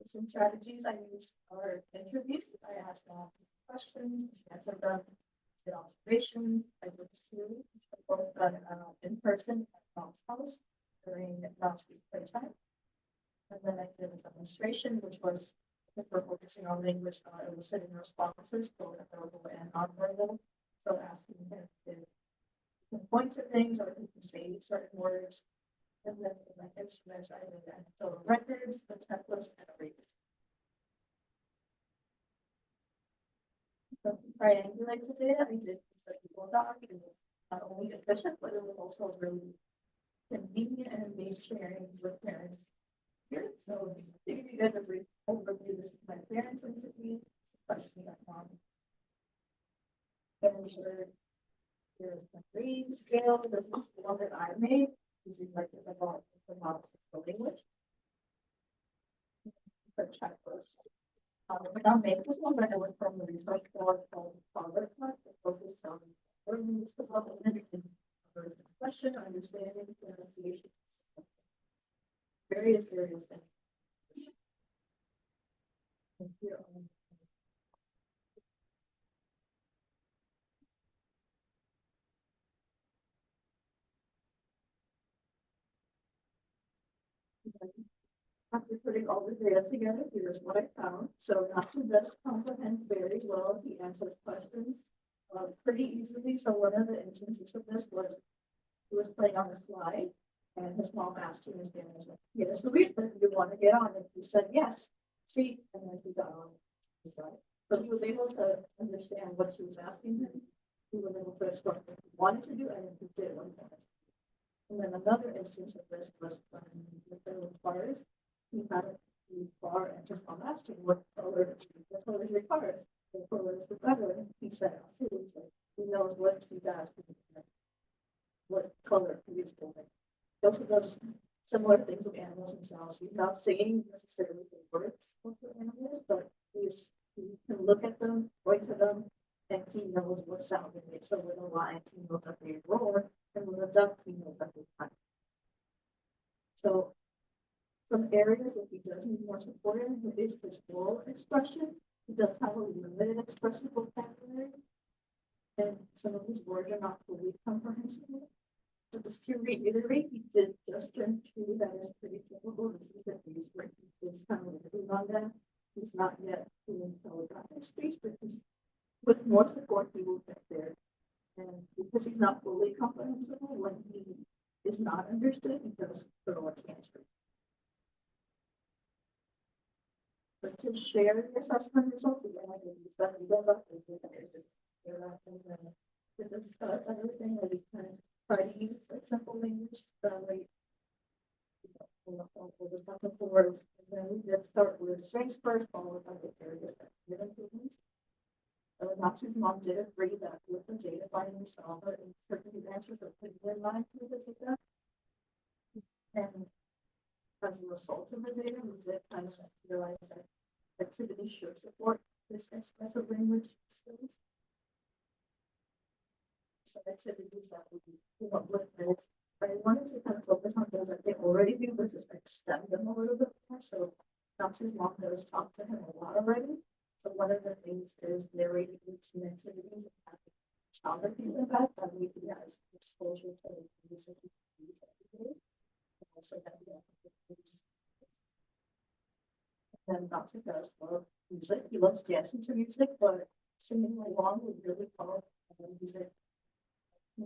Some strategies I used are interviews. I asked them questions, she answered them, did observations. I did two, both done in person at Mom's house during last week's playtime. And then I did a demonstration, which was if we're focusing on language, eliciting responses, both verbal and nonverbal. So asking him if he can point to things or he can say certain words. And then in my instruments, I did anecdotal records, the checklist, and a race. So to triangulate the data, I did use a Google Doc. It was not only efficient, but it was also really convenient and made sharing with parents here. So to give you guys a brief overview, this is my parents interview, question that mom answered. Here's the grade scale. This is the one that I made. This is like this about the models for language. The checklist. Without making this one, I was from the research board called Father Club, focused on language development and expression, understanding, pronunciation, various areas. And here putting all the data together, here's what I found. So Natsu does comprehend very well. He answers questions pretty easily. So one of the instances of this was he was playing on a slide and his mom asked him, his dad was like, yes, Louis, do you want to get on? And he said, yes, see, and then he got on the slide. But he was able to understand what she was asking him. He was able to express what he wanted to do and he did what he wanted to do. And then another instance of this was with the cars. He had a car and just on asked him what color is your cars? What color is the better? And he said, I'll see. He's like, he knows what she's asking. What color he is holding. Those are those similar things with animals themselves. He's not saying necessarily the words of the animals, but he can look at them, point to them, and he knows what sound they make. So with a lion, he knows that they roar, and with a duck, he knows that they hunt. So some areas that he does need more support in is his oral expression. He does have a limited expressive vocabulary, and some of his words are not fully comprehensible. So just to reiterate, he did just turn 2. That is pretty typical. This is the age where he is kind of living on that. He's not yet doing telegraphic speech, but he's with more support, he will get there. And because he's not fully comprehensible, when he is not understood, he does throw a tantrum. But to share the assessment results, again, I did discuss you guys up to discuss everything that we kind of try to use like simple language, like the words, and then we did start with strengths first, followed by the areas that did improvements. Natsu's mom did agree that with the data finding we saw, but interpreting answers are pretty in line with the data. And as a result of the data, we did kind of realize that activities should support this expressive language skills. Some activities that we came up with, but I wanted to kind of focus on those that they already do, but just extend them a little bit more. So Natsu's mom does talk to him a lot already. So one of the things is narrating routine activities and having child repeat about that we can have exposure to music every day. And also that we have and then Natsu does love music. He loves dancing to music, but singing along would really help music.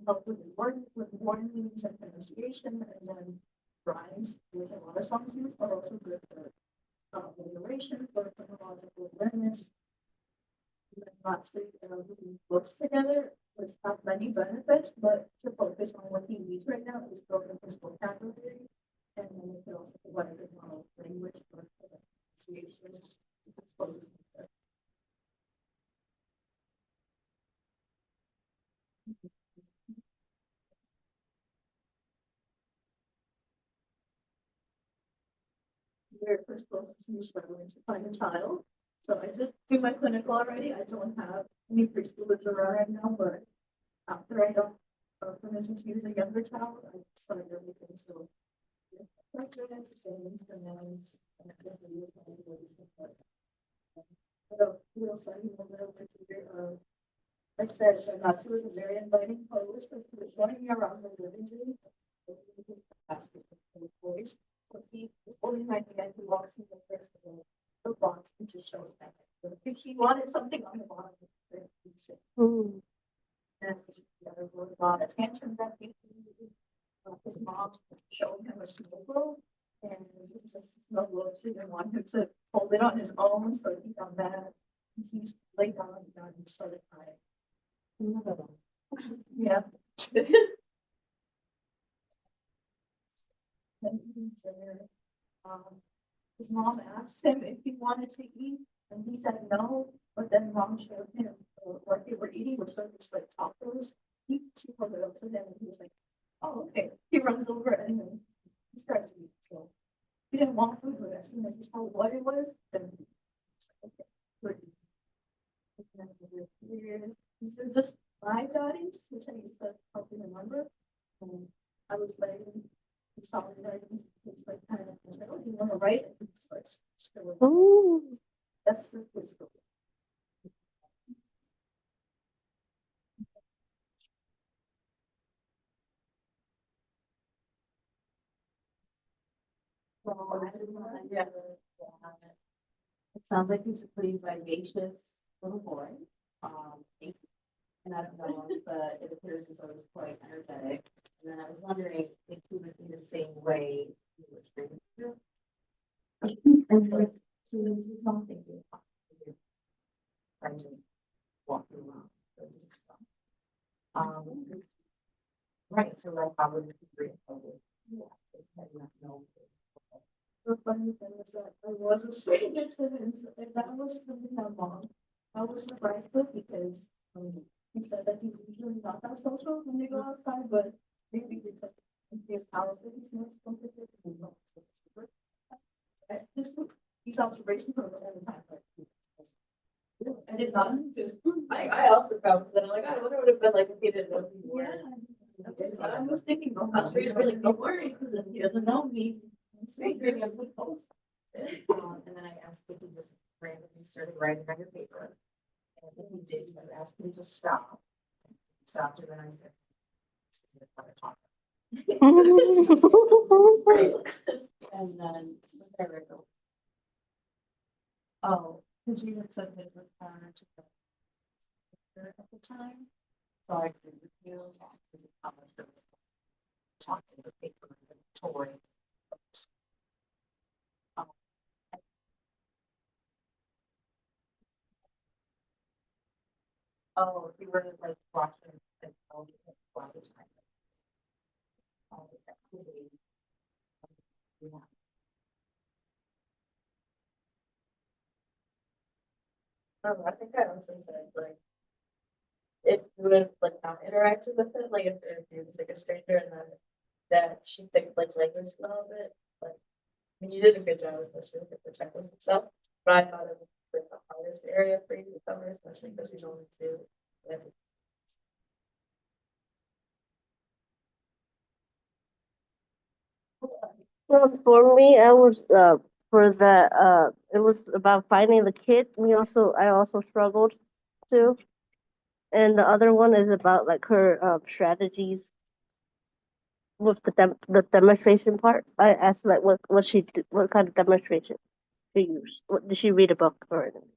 Help with warning meanings and pronunciation, and then rhymes with a lot of songs used, but also good for alliteration, for phonological awareness. And then lastly, reading books together, which have many benefits, but to focus on what he needs right now is building his vocabulary, and then we can also provide a model language for pronunciation. Very first process is struggling to find a child. So I did do my clinical already. I don't have any preschoolers around right now, but after I got permission to use a younger child, I started everything. So like I said, Natsu was a very inviting host. So he was showing me around the living room. Voice. So he only my hand, he walks in the first of the box and just shows that. If he wanted something on the bottom of the picture. And the other word about a tantrum that his mom showing him a snowball. And it's a snowball. She didn't want him to hold it on his own, so he got mad. He's laid down and started crying. Yeah. His mom asked him if he wanted to eat, and he said no. But then mom showed him what they were eating, which was just like tacos. She held it up to him, and he was like, "Oh, okay." He runs over and then he starts eating. So he didn't want food, but as soon as he saw what it was, then he was like, "Okay, we're eating." These are just my jotings, which I used to help you remember. I was writing solid writing. It's like kind of, I said, "Oh, do you want to write?" And it's like, "Oh, that's just this book." Yeah. It sounds like he's a pretty vivacious little boy. And I don't know, but it appears as though he's quite energetic. And then I was wondering if he would be the same way he was treated. And with to something. Trying to walk around. and stuff. Right, so like I would agree. Yeah. I don't know. The funny thing is that I was a stranger to him, so if that was something that long, I was surprised with because he said that he's usually not that social when they go outside, but maybe because his house that he's most comfortable. Just these observations are all the time. I did not just, I also felt that I'm like, I wonder what it would have been like if he didn't know who you were. I was thinking, oh, how sure he's really not worried because he doesn't know me. Figuring as we post. And then I asked if he just randomly started writing on your paper. And if he did, I asked him to stop. He stopped, and then I said, and then there we go. Oh, because you had said it was prior to the at the time. So I agree with you. How much there was talking the paper and the toy. Oh, you were like watching and all the time. All the activity. Yeah. I think I also said like, if you would have like not interacted with it, like if he was like a stranger and then that she picked like language a little bit, like, I mean, you did a good job, especially with the checklist and stuff, but I thought it was like the hardest area for you to cover, especially because he's only two. Like, Well, for me, I was for the it was about finding the kid. I also struggled too, and the other one is about like her strategies with the demonstration part. I asked like what kind of demonstration she used. What did she read a book or anything?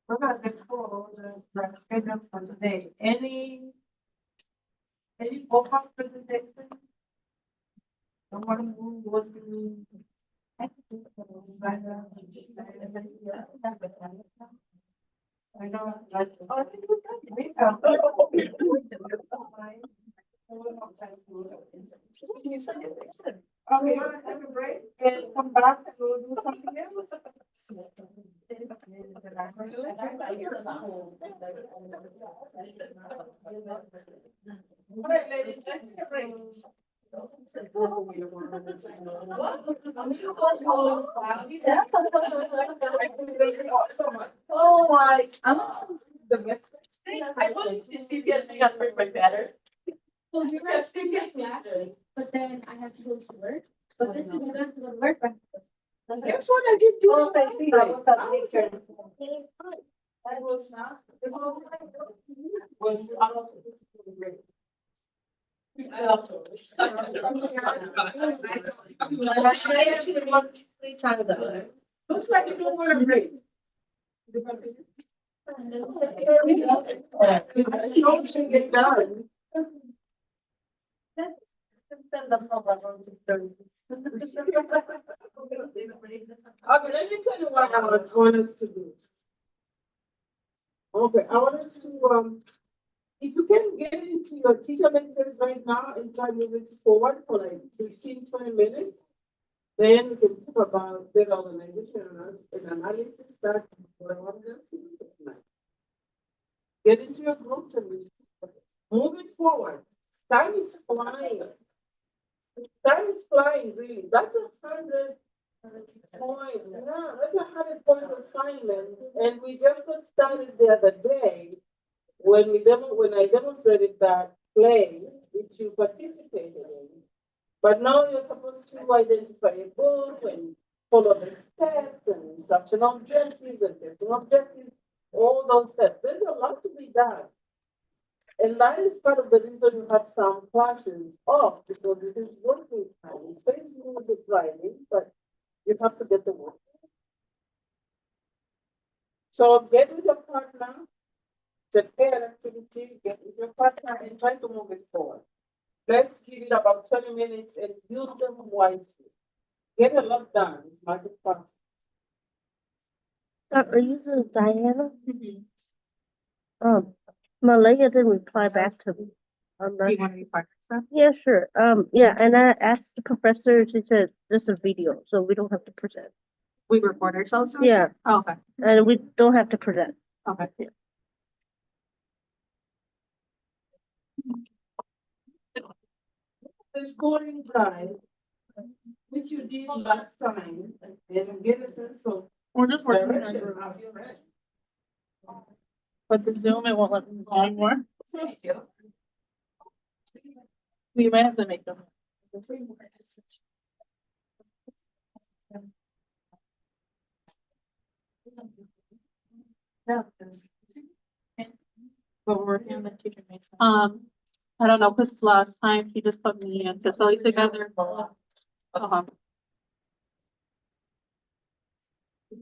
We're gonna get for the schedule for today. Any pop-up presentation? Someone who was in. I know, like, oh, I think we got it. Okay, wanna take a break and come back and we'll do something else? All right, ladies, let's take a break. Oh my. The best. I told you CPS, you got to bring my better. So do you have CPS last, but then I have to go to work, but this week I don't have to go to work. Guess what I did do? Oh, thank you. I was at the picture. I was not. Was I was supposed to be great. I also. I actually want 3 times that. Looks like you don't want to break. You don't think it done. That's not my wrong. Okay, let me tell you what I want us to do. Okay, I want us to, if you can get into your teacher mentors right now and try moving forward for like 15-20 minutes, then we can talk about the organization and analysis that I want us to do tonight. Get into your groups and move it forward. Time is flying. Time is flying, really. That's 100 points. Yeah, that's 100 points assignment. And we just got started the other day when I demonstrated that play, which you participated in. But now you're supposed to identify a book and follow the steps and instruction objectives and testing objectives, all those steps. There's a lot to be done. And that is part of the reason you have some classes off, because it is working time. It saves you the driving, but you have to get the work. So get with your partner, it's a pair activity, get with your partner and try to move it forward. Let's give it about 20 minutes and use them wisely. Get a lot done, it's like a fast. Are you using Diana? Malaya didn't reply back to me. On Do you that. want to be part of that? Yeah, sure. Yeah, and I asked the professor, she said this is a video, so we don't have to present. We record ourselves? doing it? Yeah, Oh, okay, and we don't have to present. okay. The scoring drive, which you did last time, and get a sense of We're just working on direction it. as you're ready. But the Zoom, it won't let me go anymore. We might have to make them. But we're working on the teacher makes. I don't know, cause last time he just put me and Cecily together. Uh-huh.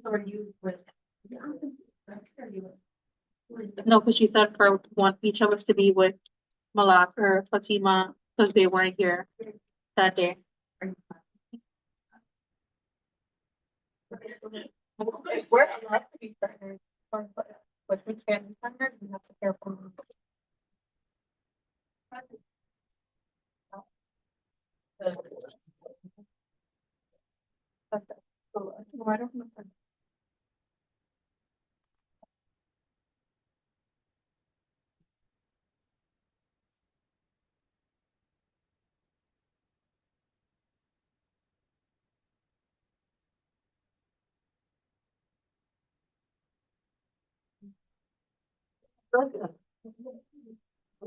Are you with? No, cause she said for one, each of us to be with Malak or Fatima, cause they weren't here that day. We're allowed to be partners, but we can't be partners, we have to care for them. I don't know.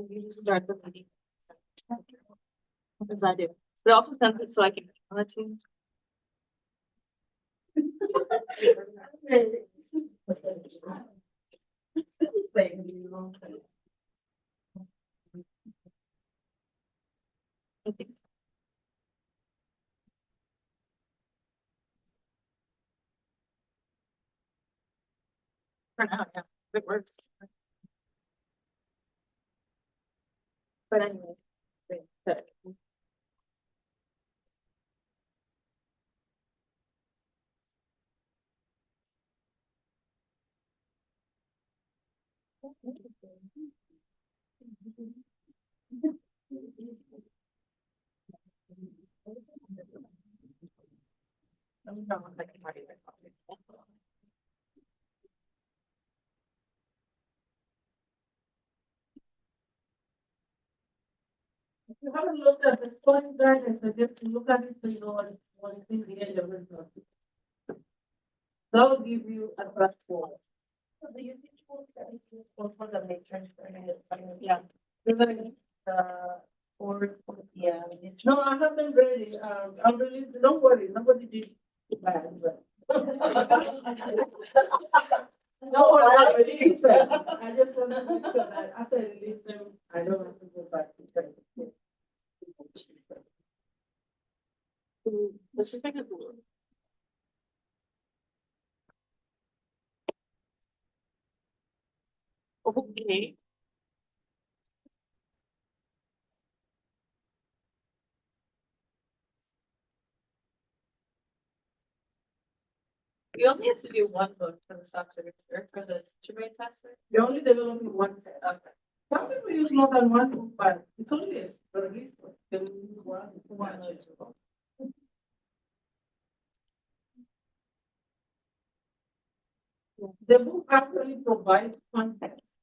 You start the meeting. As I do. But also sends it so I can on it too. For now, yeah, it works. But anyway. But If you haven't looked at the scoring guide, I suggest you look at it so you know what is in the end of it. That will give you a first score. yeah. Yeah. No, I haven't read it. I'm really, don't worry, nobody did bad. But no, I released them. I just want to make sure that after I release them, I don't have to go back to try to get. Let's just take a look. Okay. We only have to do one book for the subject, or for the teacher made test. You're only developing one test. Okay. Some people use more than one book, but it's only a release book. They will use one. The book actually provides context.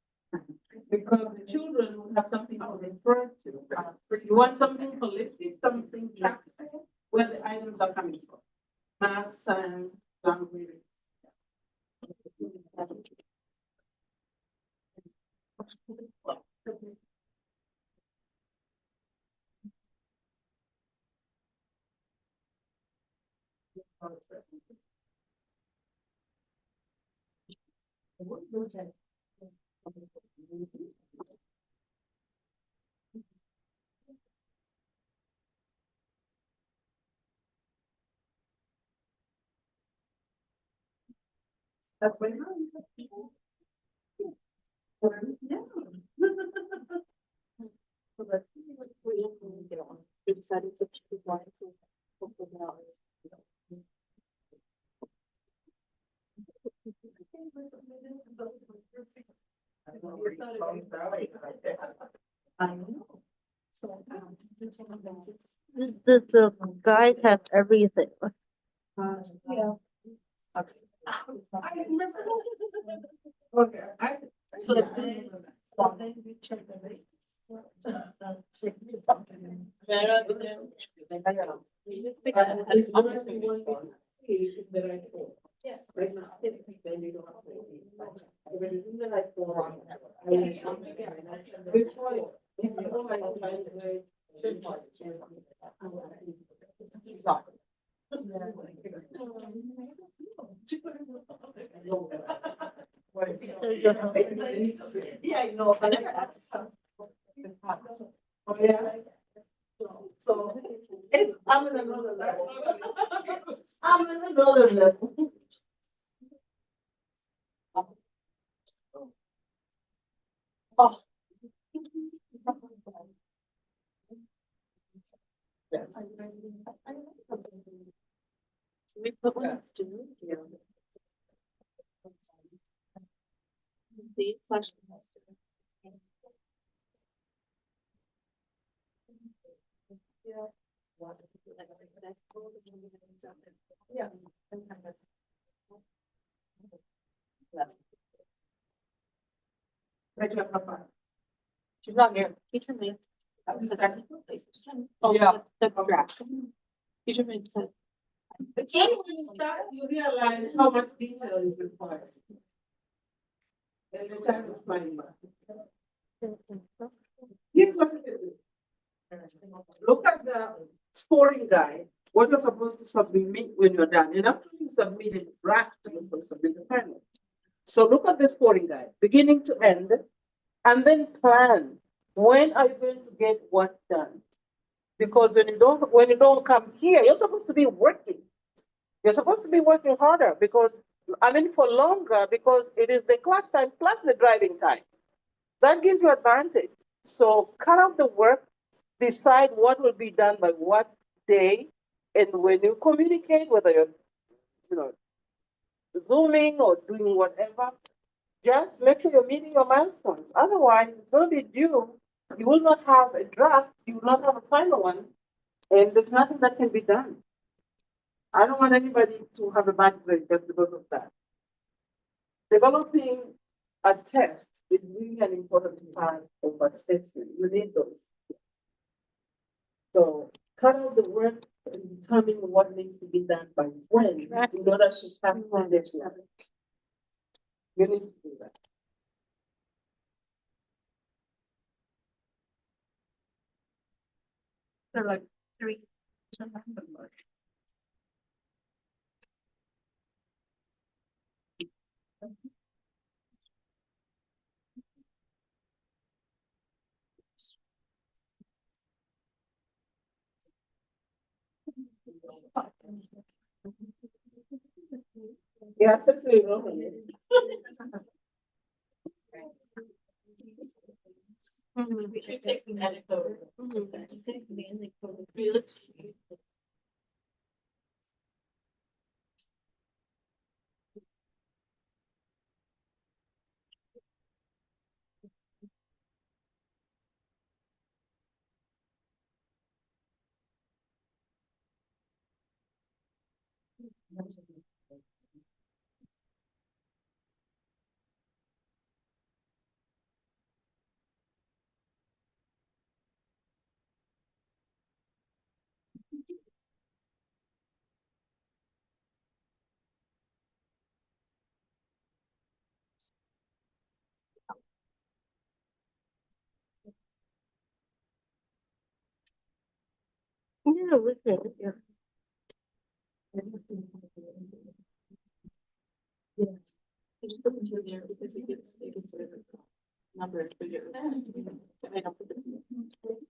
Because the children will have something to refer to. You want something holistic, something practical, where the items are coming from. Math, science, language. That's my mom. Yeah. So let's see what we can get on. We decided to keep it going to hopefully now. I know. So, Does the guide have everything? yeah. I remember. Okay, So then we check the rates. Yes. Right now, then you don't have to. When it's in the like four. Before, if you don't like the size of it, just like. Yeah, I know, I never asked. Oh, yeah. So, it's, I'm in another level. I'm in another level. Oh. We put one up to you. Yeah. See, slash. Yeah. Right, your papa. She's not here. Teacher made. Oh, Yeah. the draft. Teacher made said. But then when you start, you realize how much detail is required. And the time is flying by. Here's what it is. Look at the scoring guide, what you're supposed to submit when you're done. And after you submit it, draft, you submit the final. So look at the scoring guide, beginning to end, and then plan. When are you going to get what done? Because when you don't come here, you're supposed to be working. You're supposed to be working harder because, I mean, for longer, because it is the class time plus the driving time. That gives you advantage. So cut out the work, decide what will be done by what day, and when you communicate, whether you're, you know, Zooming or doing whatever, just make sure you're meeting your milestones. Otherwise, it's going to be due. You will not have a draft. You will not have a final one, and there's nothing that can be done. I don't want anybody to have a bad grade just because of that. Developing a test is really an important part of assessment. You need those. So cut out the work and determine what needs to be done by when in order to have the deadline. You need to do that. They're like 3. Yeah, essentially, normally. We should take the anecdote. Yeah, we can, yeah. Yeah. Just put it in there because it gets rid of the number of figures. I don't put this in.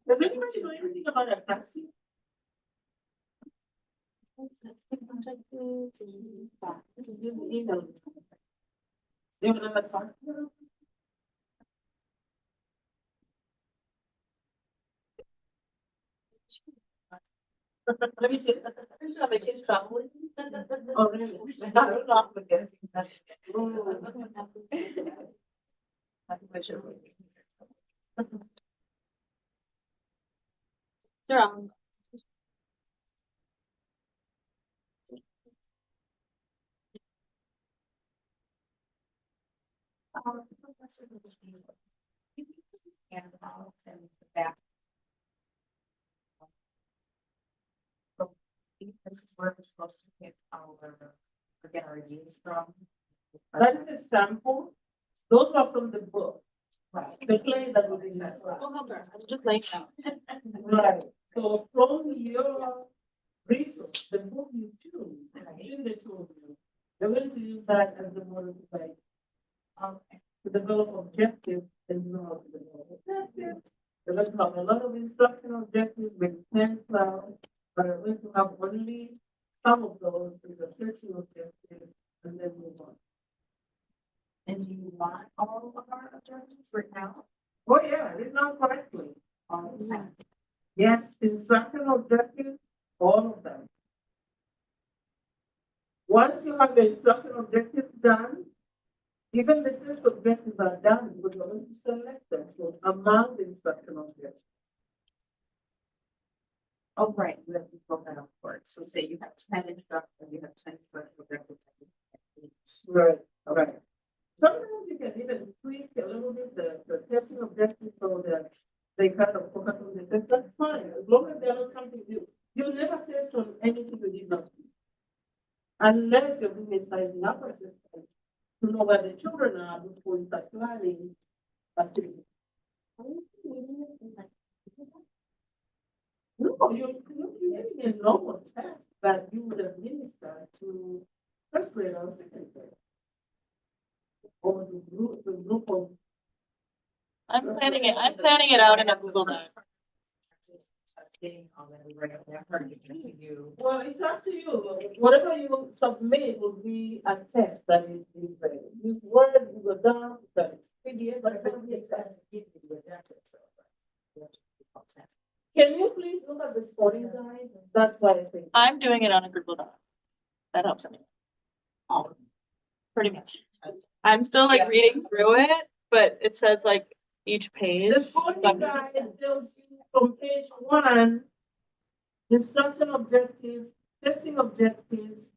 Does anybody know anything about a taxi? You know that song? Let me see. My kids traveling. Oh, really? I don't know. I'm guessing that. They're on. And and the back. So, this is where we're supposed to get our ideas from. That is a sample. Those are from the book. Right. The play that was in that class. I'm just like. Right. So from your resource, the book you choose, in the two of you, you're going to use that as the model to like, to develop objectives and know how to develop objectives. You're going to have a lot of instructional objectives with 10 clouds, but you're going to have only some of those with the testing objectives and then move on. And do you want all of our objectives right now? Oh, yeah, written out correctly. All the time. Yes, instructional objectives, all of them. Once you have the instructional objectives done, even the test objectives are done, but you're going to select them so among the instructional objectives. Oh, right, you have to broke that up for it. So say you have 10 instructions, you have 10 instructional objectives. Right, right. Sometimes you can even tweak a little bit the testing objectives so that they kind of focus on the test. That's fine, as long as they're not something new. You'll never test on anything you did not do. Unless you're doing a sizing up assessment to know where the children are before you start planning activities. No, you're creating a normal test that you would administer to first grade or second grade. Or the group of. I'm planning it out in a Google Doc. Testing, then right up there, or you. Well, it's up to you. Whatever you submit will be a test that is being read. Use Word, Google Docs, that is PDF, but it's going to be a test. Can you please look at the scoring guide? That's why I say. I'm doing it on a Google Doc. That helps me. Pretty much. I'm still like reading through it, but it says like each page. The scoring guide tells you from page 1, instruction objectives, testing objectives,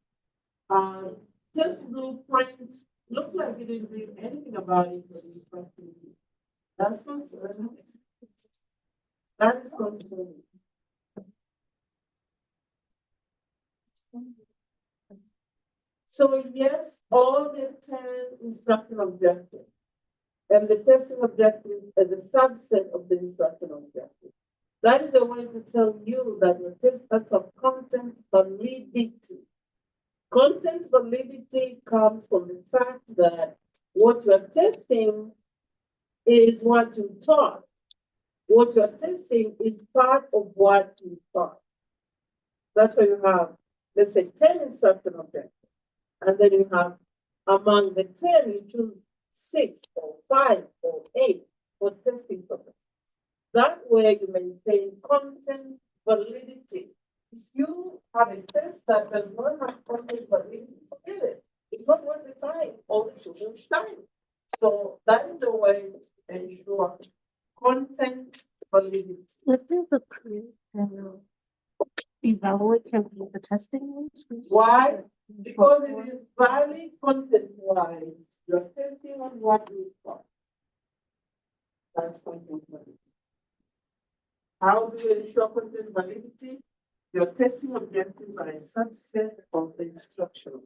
test blueprint. Looks like you didn't read anything about it. That's concerning. That is concerning. So yes, all the 10 instruction objectives and the testing objectives as a subset of the instruction objectives. That is a way to tell you that your test has of content validity. Content validity comes from the fact that what you're testing is what you taught. What you're testing is part of what you taught. That's why you have, let's say, 10 instruction objectives. And then you have, among the 10, you choose 6 or 5 or 8 for testing purposes. That way you maintain content validity. If you have a test that does not have content validity, forget it. It's not worth the time or the student's time. So that is the way to ensure content validity. I think the create and evaluate can be the testing ones. Why? Because it is valid content-wise. You're testing on what you thought. That's content validity. How do you ensure content validity? Your testing objectives are a subset of the instruction.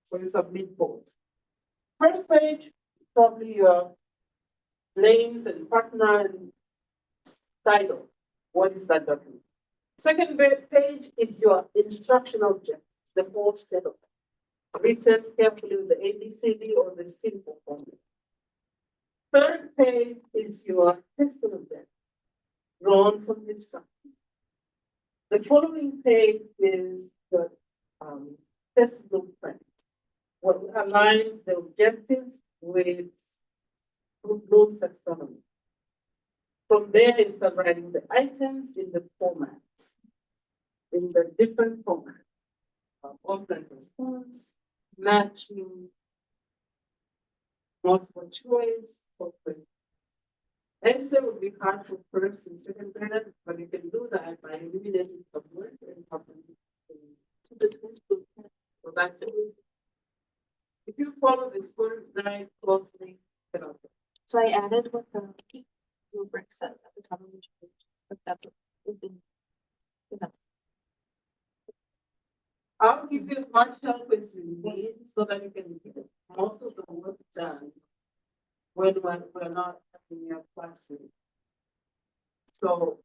So you submit both. First page, probably your names and partner and title. What is that document? Second page is your instructional objectives, the whole set of them, written carefully with the ABCD or the simple form. Third page is your testing objectives, drawn from the instruction. The following page is the test blueprint. What align the objectives with Bloom's taxonomy. From there, you start writing the items in the format, in the different formats. Open response, matching, multiple choice, open. Essay would be hard for first and second grade, but you can do that by eliminating some words and copying it to the textbook. So that's it. If you follow the scoring guide closely, get out there. So I added what the rubric says at the top of each page. But that's what we've been. I'll give you as much help as you need so that you can get most of the work done when we're not in your classroom. So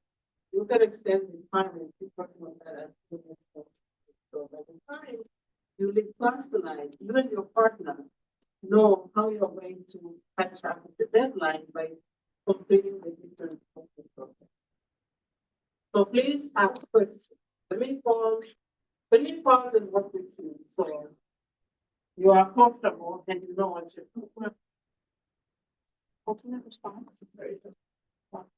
you can extend the time and keep working on that. So by the time you leave class tonight, you and your partner know how you're going to catch up with the deadline by completing the different programs. So please ask questions. Let me pause and work with you so you are comfortable and you know what you're doing. Ultimate response. It's very difficult.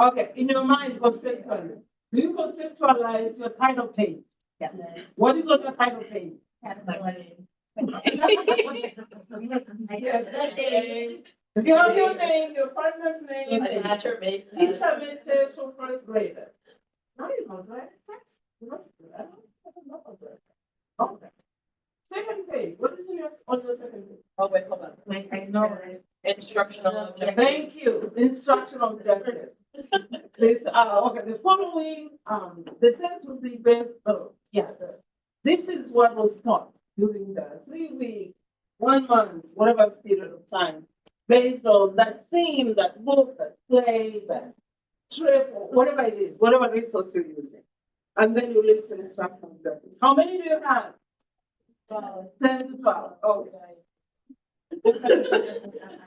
Okay, in your mind, conceptualize. Do you conceptualize your title page? Yes. What is on your title page? Yes. You have your name, your partner's name, and Teacher made teacher made test for first grader. No, you don't write text. You don't do that. I don't know about that. Okay. Second page, what is on your second page? Oh, wait, hold on. I know. Instructional objectives. Thank you, instructional objective. This, okay, the following, the test will be based, this is what was taught during the 3 week, 1 month, whatever period of time, based on that theme, that book, that play, that trip, or whatever it is, whatever resource you're using. And then you list the instructional objectives. How many do you have? 10 to 12, okay.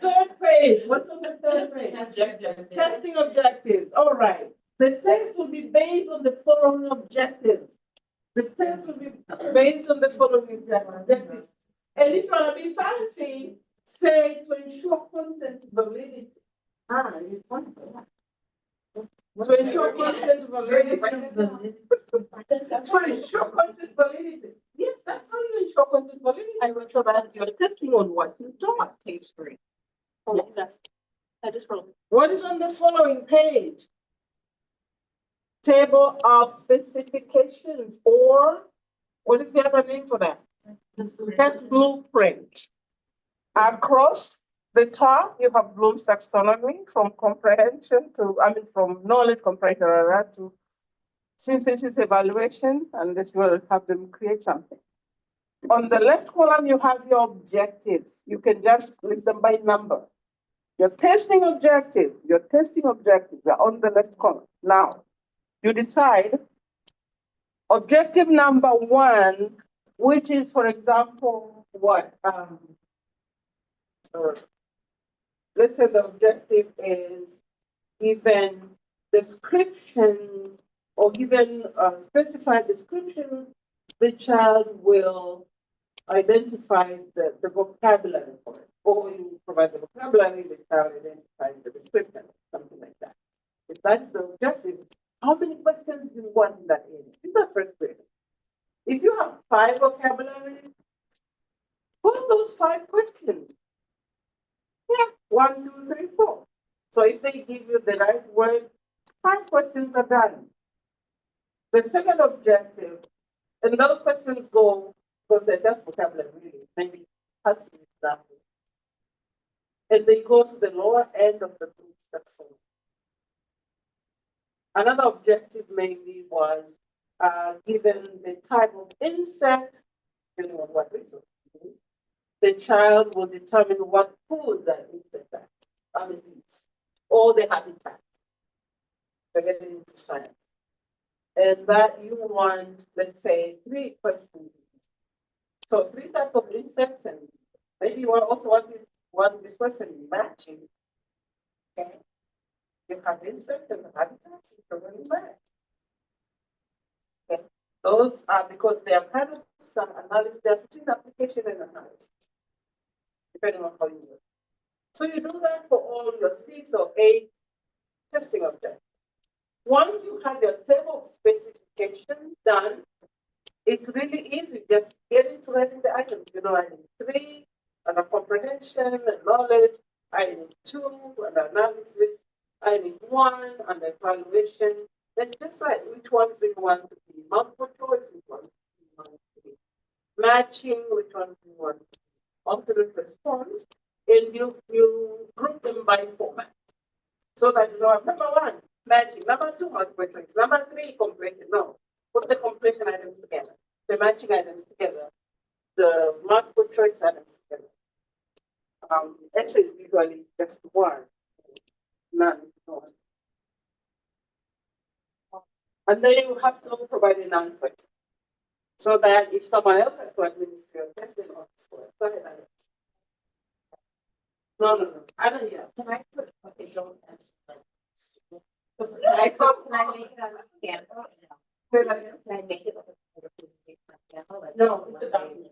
Third page, what's on the third page? Testing objectives, all right. The test will be based on the following objectives. The test will be based on the following objectives. And if you want to be fancy, say to ensure content validity. You want that. To ensure content validity. To ensure content validity. Yes, that's how you ensure content validity. I will show that you're testing on what you taught. Page 3. Yes. I just wrote. What is on the following page? Table of specifications, or what is the other name for that? Test blueprint. Across the top, you have Bloom's taxonomy from comprehension to, from knowledge comprehension to synthesis evaluation, and this will have them create something. On the left column, you have your objectives. You can just list them by number. Your testing objectives are on the left column. Now, you decide objective number 1, which is, for example, what? Let's say the objective is given description or given a specified description, the child will identify the vocabulary for it. Or you provide the vocabulary, the child identifies the description, something like that. If that's the objective, how many questions do you want in that area? In that first grade. If you have 5 vocabularies, put those 5 questions. Yeah, 1, 2, 3, 4. So if they give you the right word, 5 questions are done. The second objective, and those questions go, because they're just vocabulary, really, maybe has to be example. And they go to the lower end of the group section. Another objective maybe was given the type of insect, depending on what resource, the child will determine what food that insect has. abilities or the habitat. We're getting into science. And that you want, let's say, 3 questions. So 3 types of insects, and maybe you also want this question matching. Okay. You have insects and habitats, you can really match. Okay. Those are because they are kind of some analysis, they're between application and analysis, depending on how you do it. So you do that for all your 6 or 8 testing objects. Once you have your table specification done, it's really easy. Just get into writing the items. You know, I need 3 and a comprehension and knowledge. I need 2 and analysis. I need 1 and evaluation. Then just like which ones do you want to be multiple choice, which ones do you want to be matching, which ones do you want to be alternate response, and you group them by format. So that you know, number 1, matching, number 2, multiple choice, number 3, completion. No, put the completion items together, the matching items together, the multiple choice items together. Essay is usually just 1, none. And then you have to provide an answer. So that if someone else has to administer your test, they don't score. Go ahead, Alex. No. I don't yet. Can I put, okay, don't answer. So can I make it on a candle? Can I make it like a presentation on candle? Like No, it's a one document.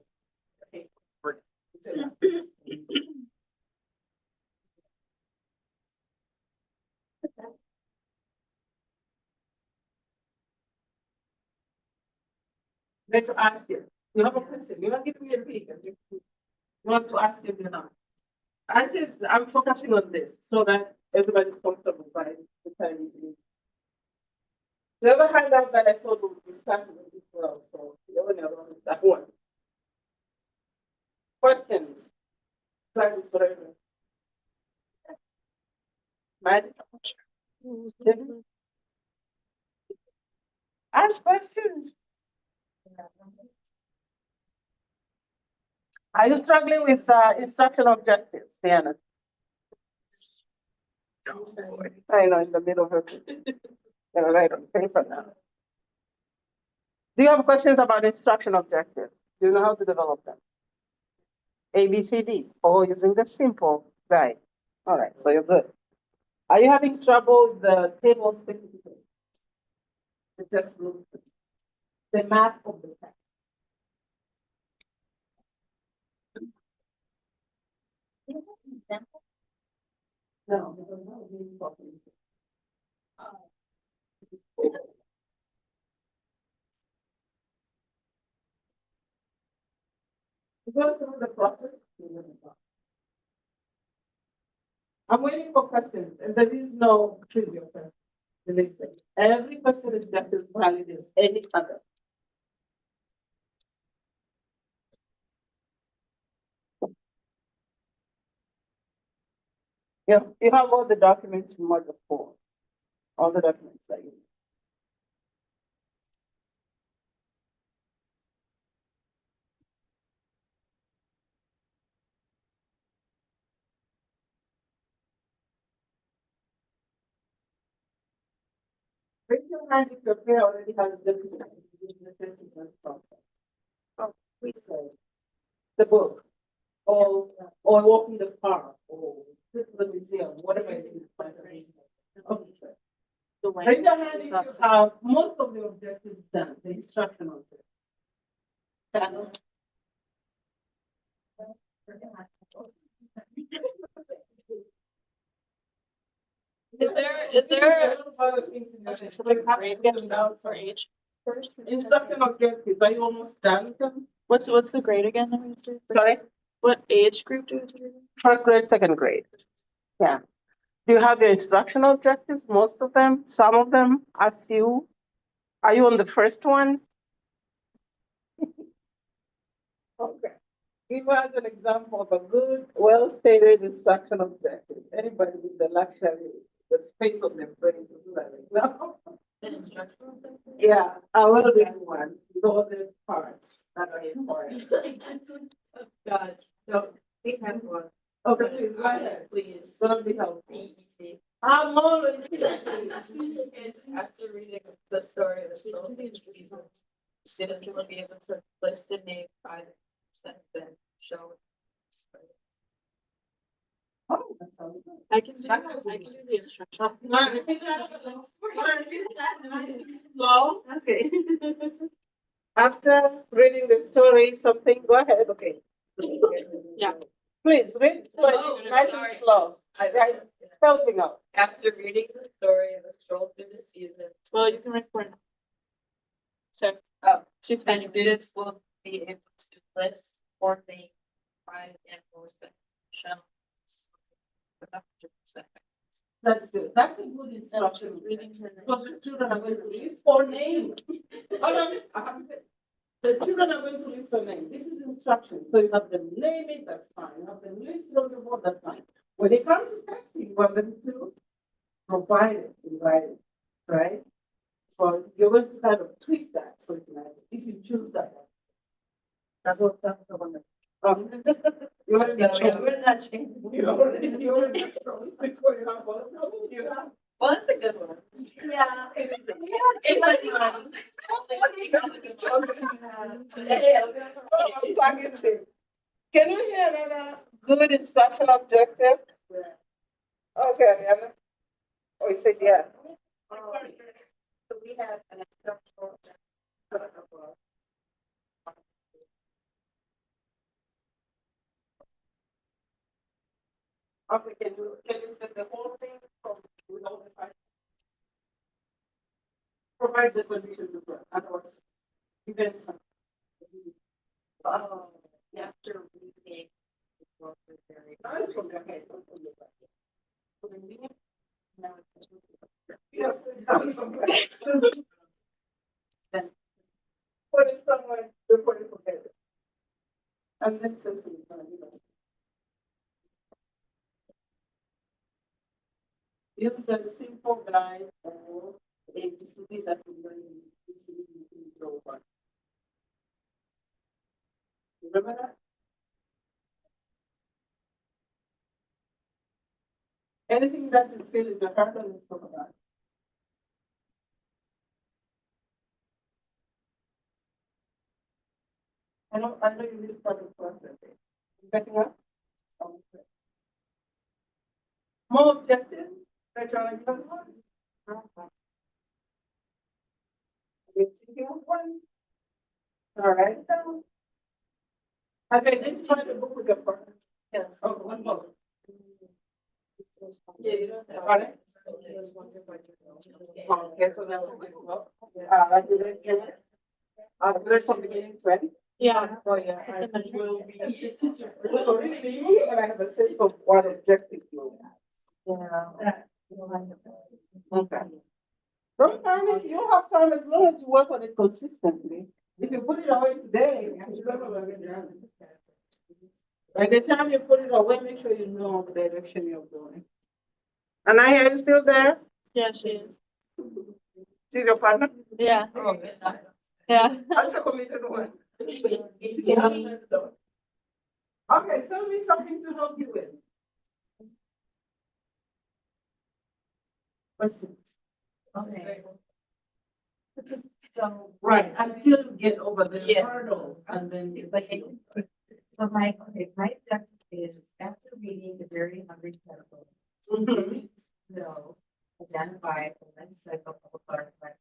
day? It's a document. Let to ask you. You have a question. You're not giving me a peek. You want to ask you now. I said I'm focusing on this so that everybody's comfortable by the time you do. The other handout that I thought would be starting with this well, so you only around with that one. Questions? Plans forever. Madam? Ask questions. Are you struggling with instruction objectives, Diana? I know, in the middle of it. They're right on paper now. Do you have questions about instruction objectives? Do you know how to develop them? A, B, C, D, or using the simple guide? All right, so you're good. Are you having trouble with the table specification? The test group, the map of the text. No, because no, this is talking. Go through the process. I'm waiting for questions, and there is no trivial question. Believe me. Every question is just as valid as any other. You have all the documents in module 4. All the documents that you need. Raise your hand if your prayer already has the process. Oh, which way? The book, or walking the park, or the museum, whatever it is. Okay. Raise your hand if you have most of the objectives done, the instruction objectives. Done. Is there a specific grade given out for each first? Instruction objectives, are you almost done with them? What's the grade again? That we do? Sorry, What age group do we do? first grade, second grade. Yeah. Do you have your instructional objectives? Most of them, some of them, a few. Are you on the first one? Okay. Give us an example of a good, well-stated instruction objective. Anybody with the luxury, the space of their brain to do that right now? An instructional thing? Yeah, a little bit one, with all the parts that are important. Oh, God, so we have one. Okay, please. Go ahead. Please. Gonna be helpful. Be easy. I'm always. It's after reading the story of the stroll through the seasons, students will be able to list and name 5% then show. Oh, that sounds good. I can do the instruction. Slow. Okay. After reading the story, something, go ahead, okay. Yeah. Please, read slowly, Oh, nice and sorry. slow. I helping out. After reading the story of a stroll through the season. Well, you can record. So, the students will be able to list or name 5 animals that shown. 100%. That's good. That's a good instruction. Because the children are going to list or name. Hold on. The children are going to list or name. This is instruction. So you have them name it, that's fine. You have them list it on the board, that's fine. When it comes to testing, you want them to provide it in writing, right? So you're going to kind of tweak that so it can, if you choose that. That's what that's the one. You already got it. You already got troubles before you have all trouble. You have. Well, that's a good one. Yeah. It might be one. I'm talking to. Can you hear another good instruction objective? Okay, Ariana. Oh, you said yeah. So we have an instructional. Okay, can you send the whole thing from without the fact? Provide the conditions as well, otherwise, events. After reading. Nice from your head. Now Yeah, that's okay. Then put it somewhere before you forget it. And then Cecily is gonna give us. Use the simple guide or ABCD that we learned in ECED in Pro 1. Remember that? Anything that is still in the heart of the talk about. I know you missed part of the process. Getting up? Okay. More objectives? That you're like, that's one. We're thinking of one. All right. Have you identified the book with your partner? Yes. Oh, one book. Yeah, you don't have. Got it? Okay, so that's a good book. Like you read, you read from beginning to end? Yeah. Oh, yeah. I will be. So really, when I have a sense of what objective you have. Yeah. Okay. Don't panic, you'll have time as long as you work on it consistently. If you put it away today, you're never gonna get done. By the time you put it away, make sure you know the direction you're going. And are you still there? Yeah, she is. She's your partner? Yeah. Oh, Yeah. that's a committed one. Okay, tell me something to help you with. Questions? Okay. So, right, until you get over the Yeah. hurdle and then. So my objective is after reading the very hungry category. Mhm. Will identify the life cycle of a butterfly.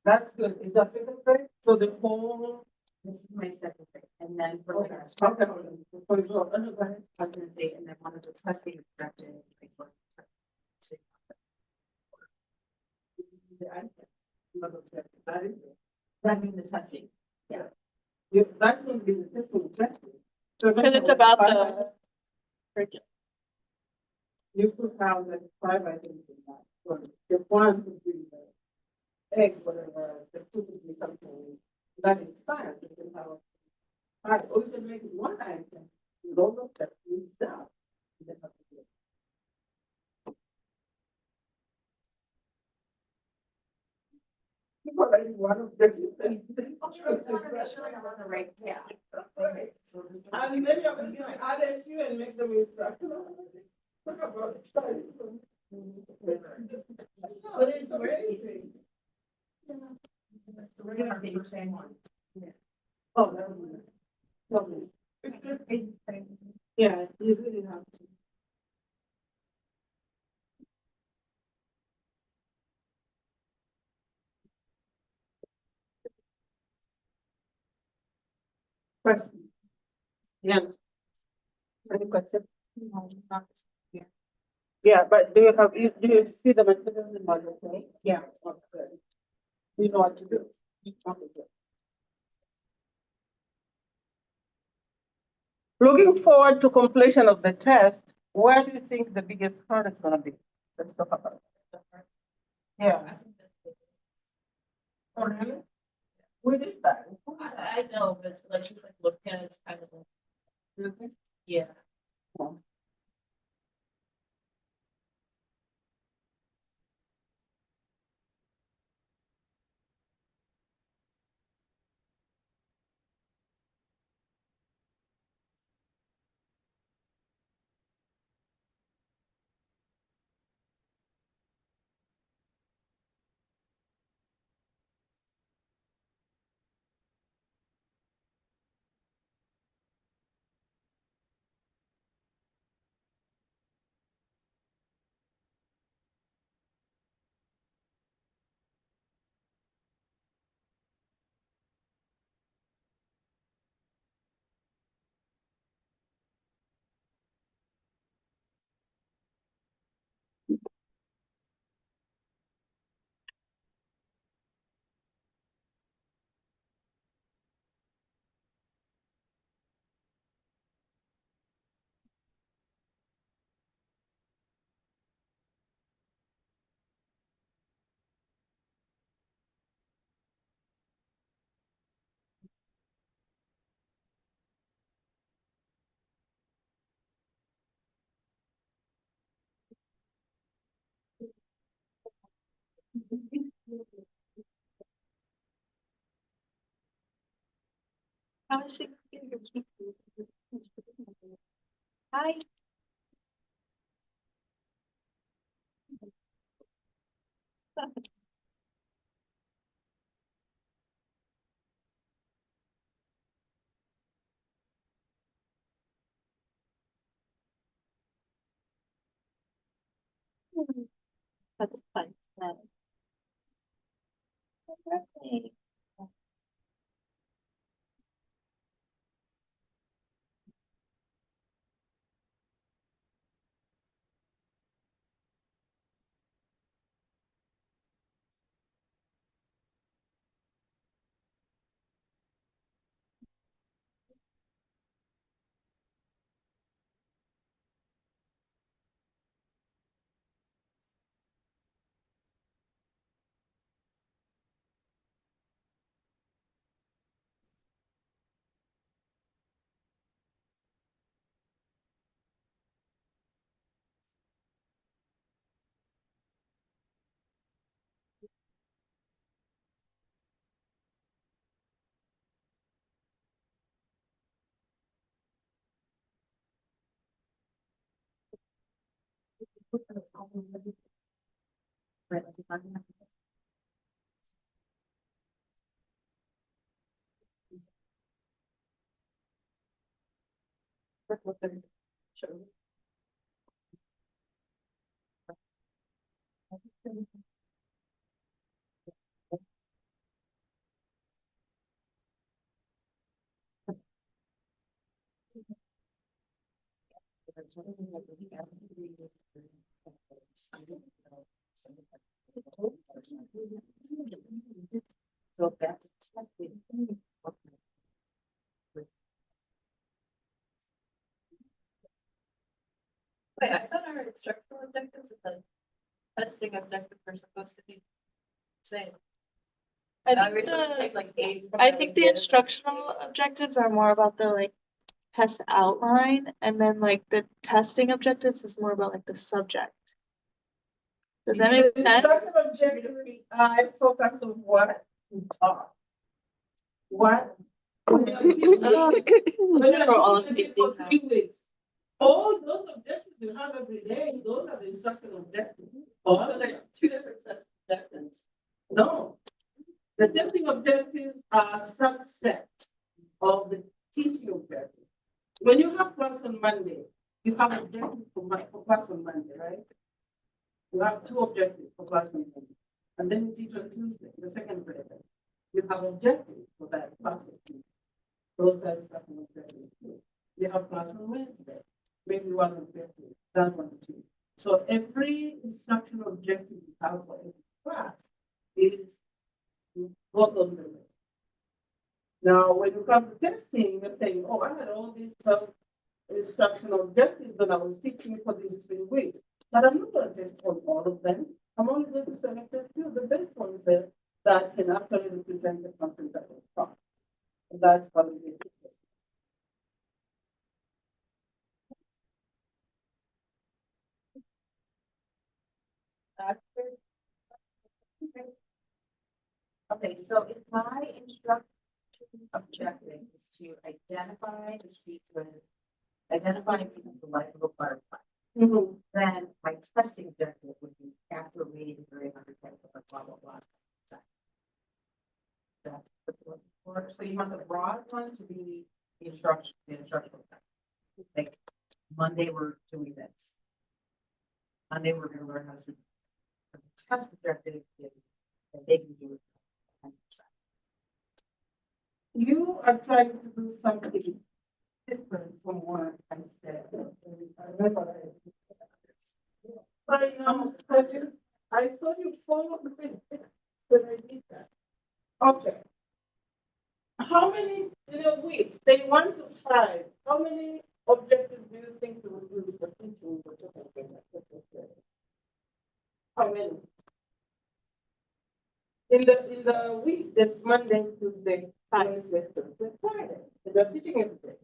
That's good. Is that second grade? So the whole. This is my second grade, and then for Okay. the Okay. Before you go, undergrad. I was gonna say, and then one of the testing objectives. That is it. Running the testing. That will be the different objective. Because it's about the curriculum. You could have like 5 items in that. So the one could be the egg, whatever, the two could be something that is science. You can have 5, or you can make it one item. You don't look at each stuff. You don't have to do it. One of the- Yeah. And many of them can add you and make them instructional. Look about studies. But it's amazing. We're gonna be the same one. Oh, that was lovely. Yeah, you really have to. Question. Yeah. Any question? Yeah, but do you see the materials in model, right? Yeah. Okay. You know what to do. Okay, good. Looking forward to completion of the test, where do you think the biggest hurdle is gonna be? Let's talk about it. Yeah. Oh, really? We did that. I know, but it's like, just like looking at it, it's kind of like, Really? yeah. How is she getting your key? Hi. That's fun. Birthday. So that's. Wait, I thought our instructional objectives and the testing objectives were supposed to be the same. Now we're supposed to take like 8. I think the instructional objectives are more about the like test outline, and then like the testing objectives is more about like the subject. Does that make The sense? instructional objectives, I focus on what we taught. What? When you're teaching, when you're We're all on teaching the for same 3 weeks, all those objectives you have every day, those are the instructional objectives. So there are two different sets of objectives. No. The testing objectives are a subset of the teaching objectives. When you have class on Monday, you have objectives for class on Monday, right? You have 2 objectives for class on Monday. And then you teach on Tuesday, the second grade. You have objectives for that class on Tuesday. Those are instructional objectives. You have class on Wednesday, maybe one objective, that one too. So every instructional objective you have for every class is work on the list. Now, when you come to testing, you're saying, oh, I had all these 12 instructional objectives that I was teaching for these 3 weeks, but I'm not going to test on all of them. I'm only going to select a few, the best ones that can actually represent the content that was taught. And that's what we did. Okay, so if my instruction objective is to identify the sequence, identifying sequence of life of a butterfly, then my testing objective would be after reading the very undertaking of blah, blah, blah. That's what you're looking for. So you want the broad one to be the instructional objective. Like Monday, we're doing this. Monday, we're gonna learn how to. The test objective is that they can do it. 100%. You are trying to do something different from what I said. I remember I know, I thought you followed me when I did that. Okay. How many in a week? They 1 to 5. How many objectives do you think you would use for teaching? How many? In the week, that's Monday, Tuesday, Wednesday, Thursday, Friday. And you're teaching every day.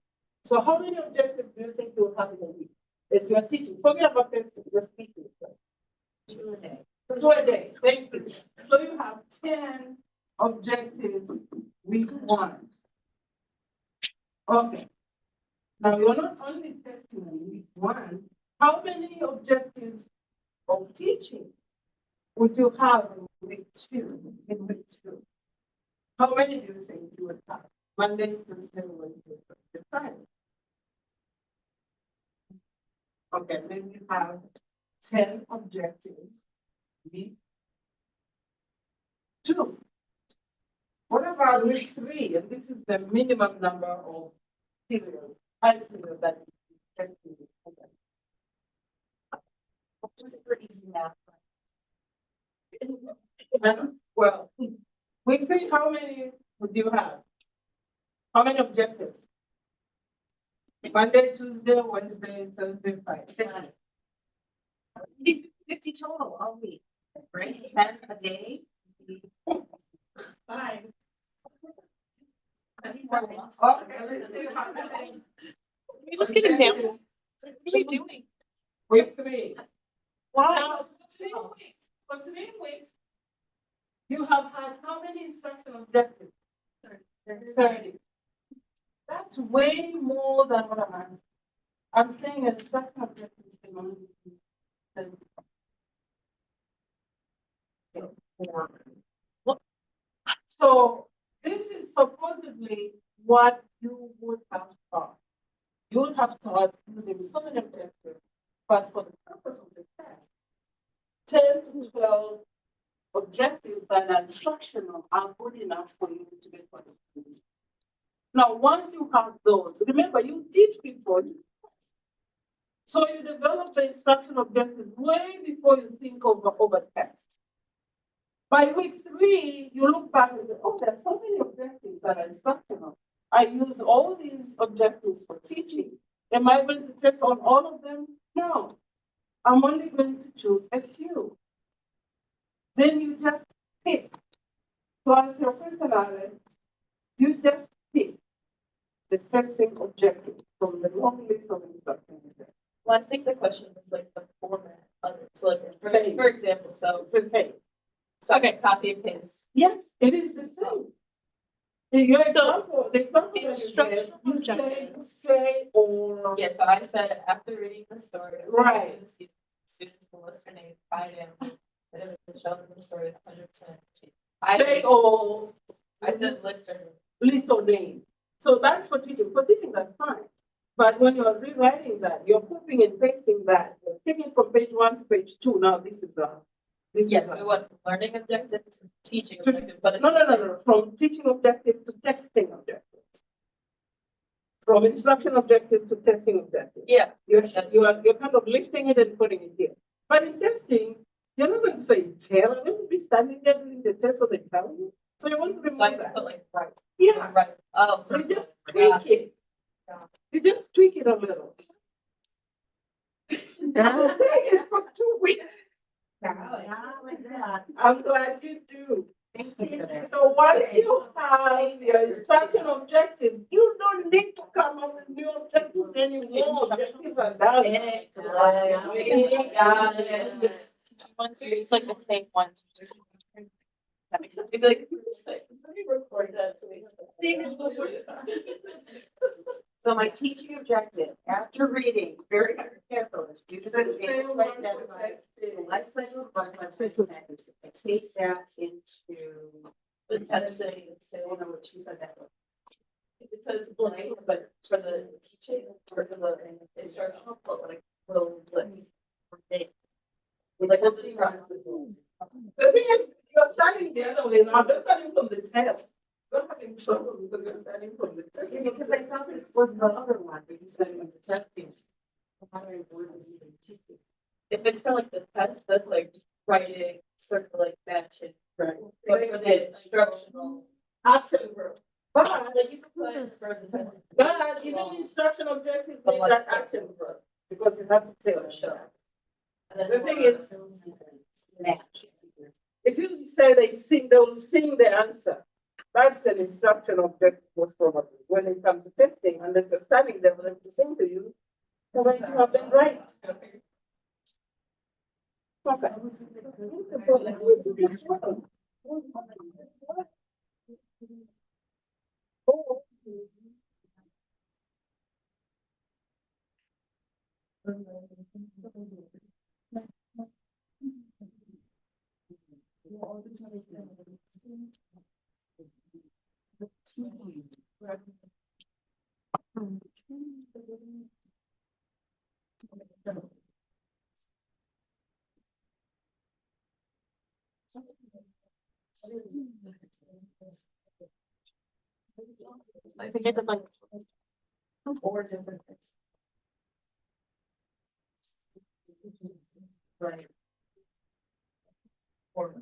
So how many objectives do you think you'll have in a week? If you're teaching, forget about testing, just teaching. 2 a day. 2 a day, thank you. So you have 10 objectives week 1. Okay. Now you're not only testing in week 1, how many objectives of teaching would you have in week 2? In week 2? How many do you think you would have? Monday, Tuesday, Wednesday, Thursday, Friday. Okay, then you have 10 objectives. Week 2. What about week 3? And this is the minimum number of periods, time period that you can Just for easy math. Well, week 3, how many would you have? How many objectives? Monday, Tuesday, Wednesday, Thursday, Friday. 50 total all week, right? 10 a day. 5. Okay, let's see how many. You just give examples. What are we doing? Week 3. Why? Now, for 3 weeks, you have had how many instructional objectives? 30. That's way more than what I'm asking. I'm saying an instructional objective can only be 30. So this is supposedly what you would have taught. You would have taught using so many objectives, but for the purpose of the test, 10 to 12 objectives that are instructional are good enough for you to get what you need. Now, once you have those, remember you teach before you test. So you develop the instructional objectives way before you think over test. By week 3, you look back and say, oh, there's so many objectives that are instructional. I used all these objectives for teaching. Am I going to test on all of them? No. I'm only going to choose a few. Then you just pick. To answer your question, Alex, you just pick the testing objective from the long list of instructions. Well, I think the question is like the format of it So like, Same. for example, It's the same. okay, copy and paste. Yes, it is the same. Your So, example, the example that you gave, instructional you say, objectives. say, or. Yeah, so I said after reading the story. Right. Students will listen and find it. And it will show them the story 100%. Say, or. I said list or. List or name. So that's for teaching. For teaching, that's fine. But when you're rewriting that, you're copying and pasting that, you're taking from page 1 to page 2. Now this is a. Yes, so what, learning objective to teaching To- objective, but it's. No. From teaching objective to testing objective. From instruction objective to testing objective. Yeah. You're kind of listing it and putting it here. But in testing, you're not going to say tell, you're going to be standing there doing the test of the tell you. So you want to So I remove can that. put like right. Yeah, Right. Oh, so you just tweak it. You just tweak it a little. I'm saying it for 2 weeks. I'm glad you do. So once you have your instruction objectives, you don't need to come up with new objectives anymore. Objectives are done. Got it. Once you use like the same ones. That makes sense. It's like, let me record that. So So my teaching objective, after reading, very careful, is due to the example to identify the life cycle of butterfly sentence. I take that into the testing, it's I don't know what she said that was. it says blank, but for the teaching or for the instructional, put like will list. Like we'll describe. The thing is, you're starting the other way now, you're starting from the test. You're having trouble because you're starting from the test. Yeah, because I thought this was the other one, but you said it was the testing. How do I word this in teaching? If it's for like the test, that's like writing, circling, matching. Right. But for the instructional, Action verb. But, like you can put for the test. but you need instruction objective, need that action verb, because you have to tell. Sure. And then The thing is, Match. if you say they will sing the answer, that's an instruction objective most probably. When it comes to testing, unless you're standing there for them to sing to you, you're going to have them right. Okay. I think I did like 4 different things. Right. Or-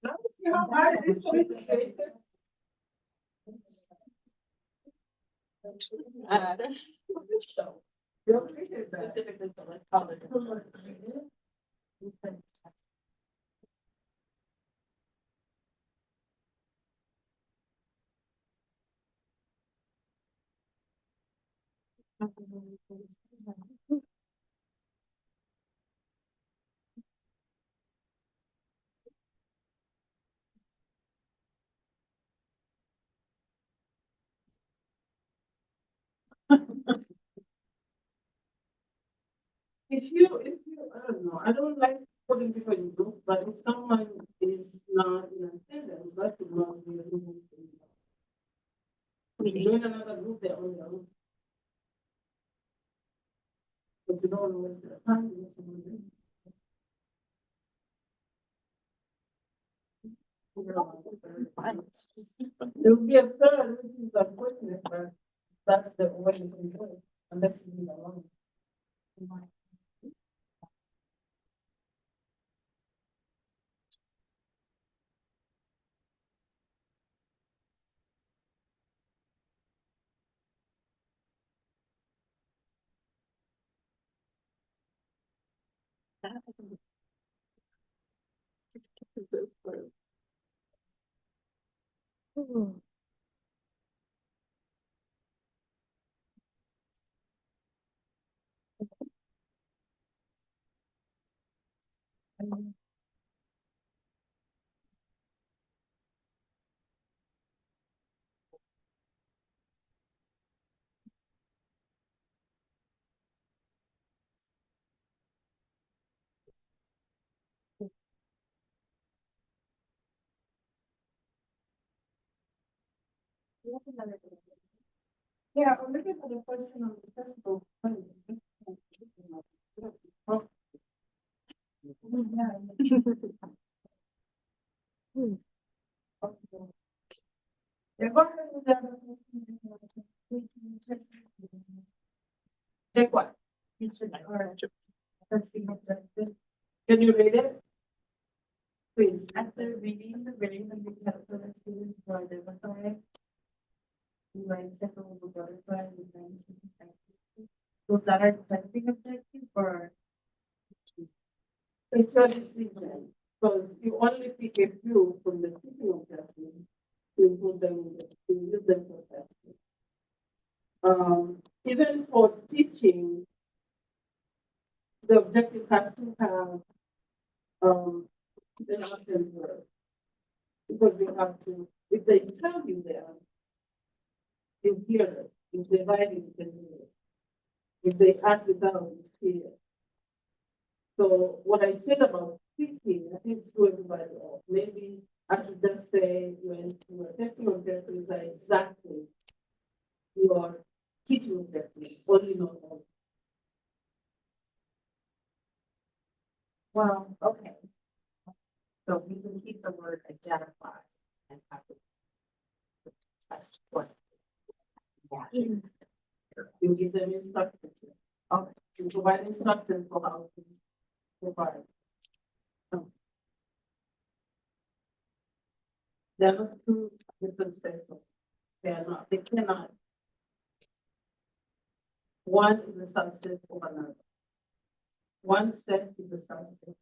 Now you see how hard it is for me to say this? Show. You're right, is that? Specifically for like college. I don't know, I don't like putting people in groups, but if someone is not in attendance, that would not be a good thing. If you join another group, they're on their own. But you don't want to waste their time with someone else. There will be a third, which is unfortunate, but that's the way you can do it, unless you need alone. Yeah, I'm looking for the question on the first book. Yeah, go ahead with the other question. Take what? Can you read it? Please. After reading the very helpful for the students to identify the mindset of the butterfly and the so that are testing objective or It's your decision, because you only pick a few from the teaching objectives to put them in the, to use them for testing. Even for teaching, the objective has to have, an option word. Because you have to, if they tell you there, you hear it. If they write it, you can hear it. If they act it out, you see it. So what I said about teaching, I think threw everybody off. Maybe I should just say when you are testing objectives are exactly your teaching objectives, only not all. Well, okay. So we can keep the word identify and have the test one. You give them instructions. Okay, you provide instructions for how to provide. They're not two different sets of, they are not, they cannot. One is a subset of another. One set is a subset.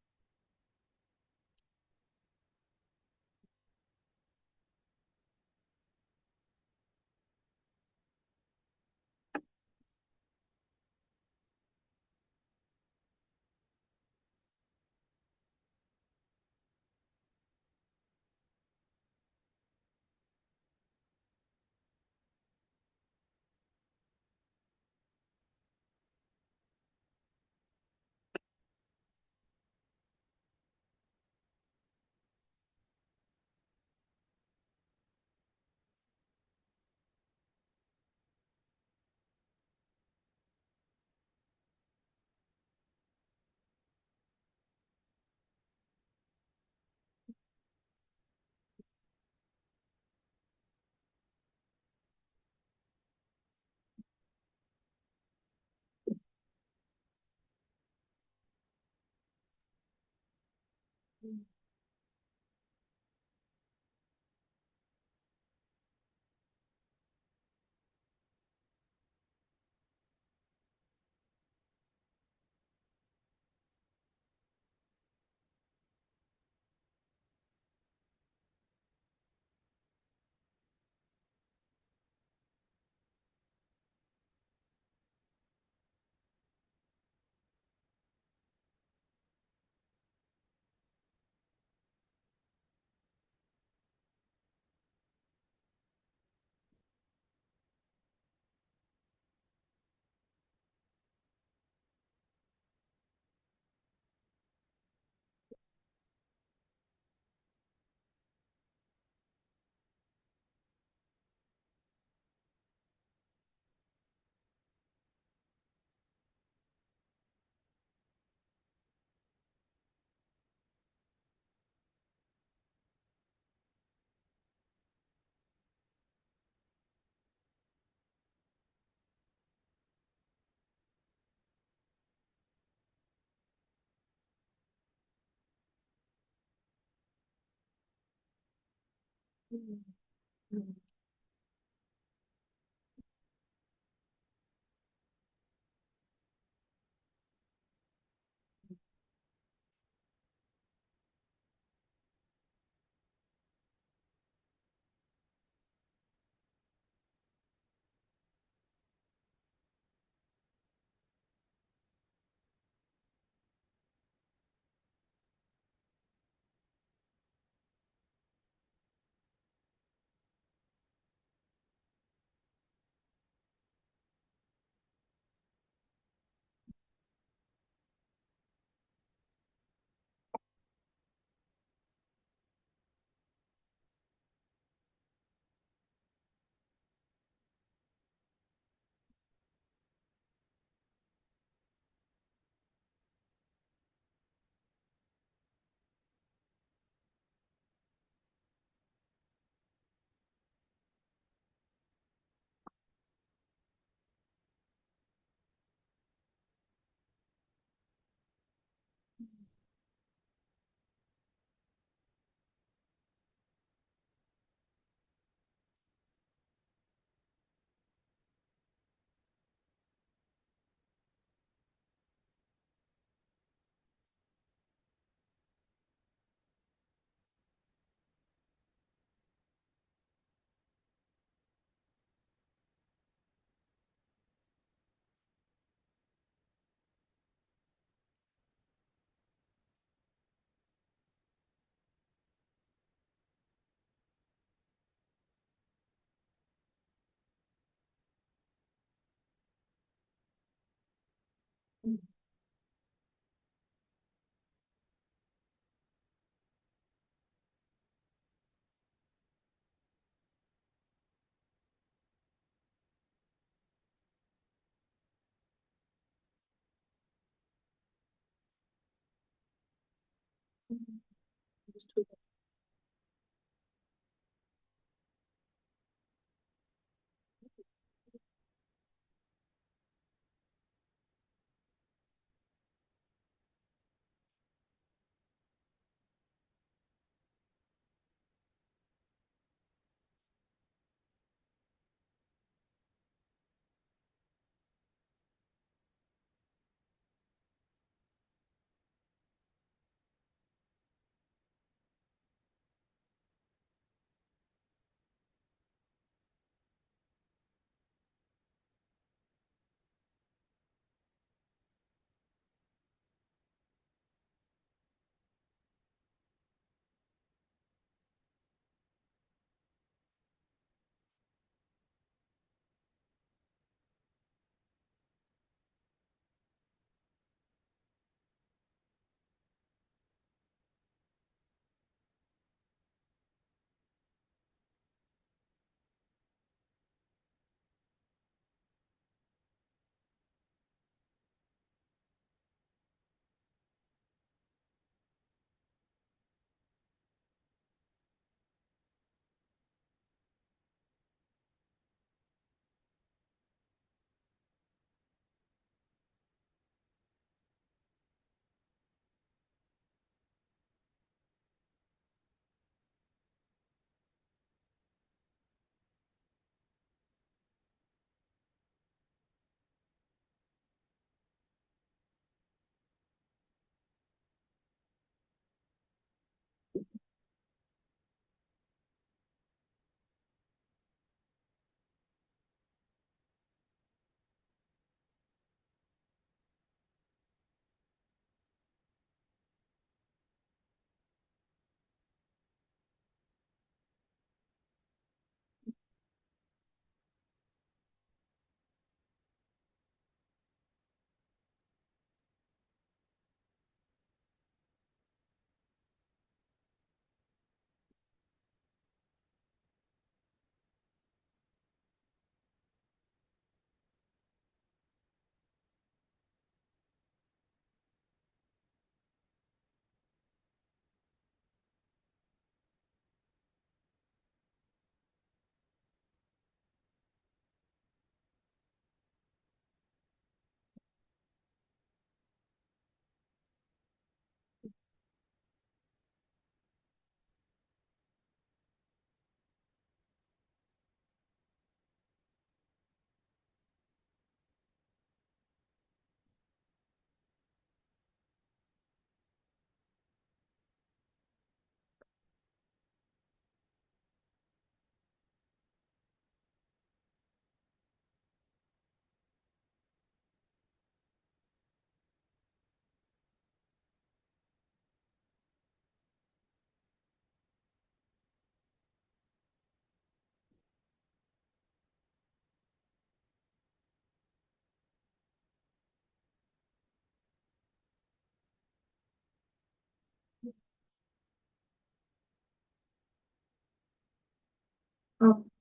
Can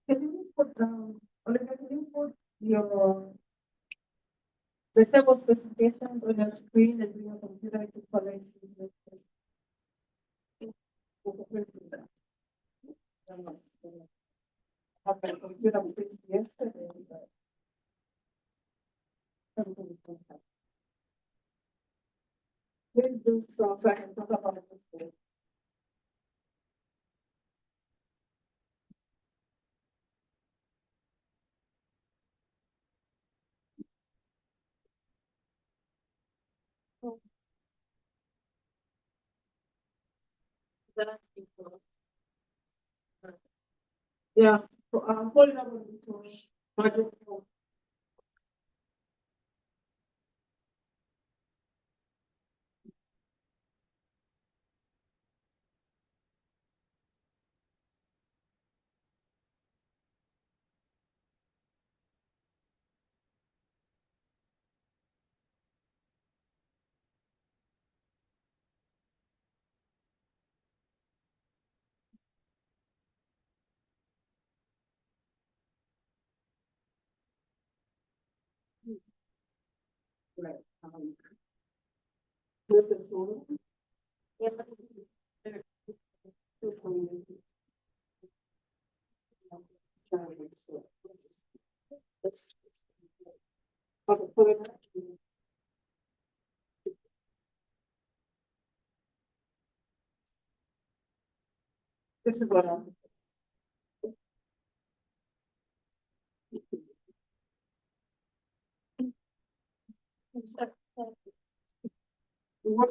you put, Olivia, can you put the table specifications on your screen and your computer to collect this? I have my computer fixed yesterday, but. Please do so I can talk about it this way. Yeah, so, hold it up on the phone. Budget phone. Right. With the tool. This is what I'm. What?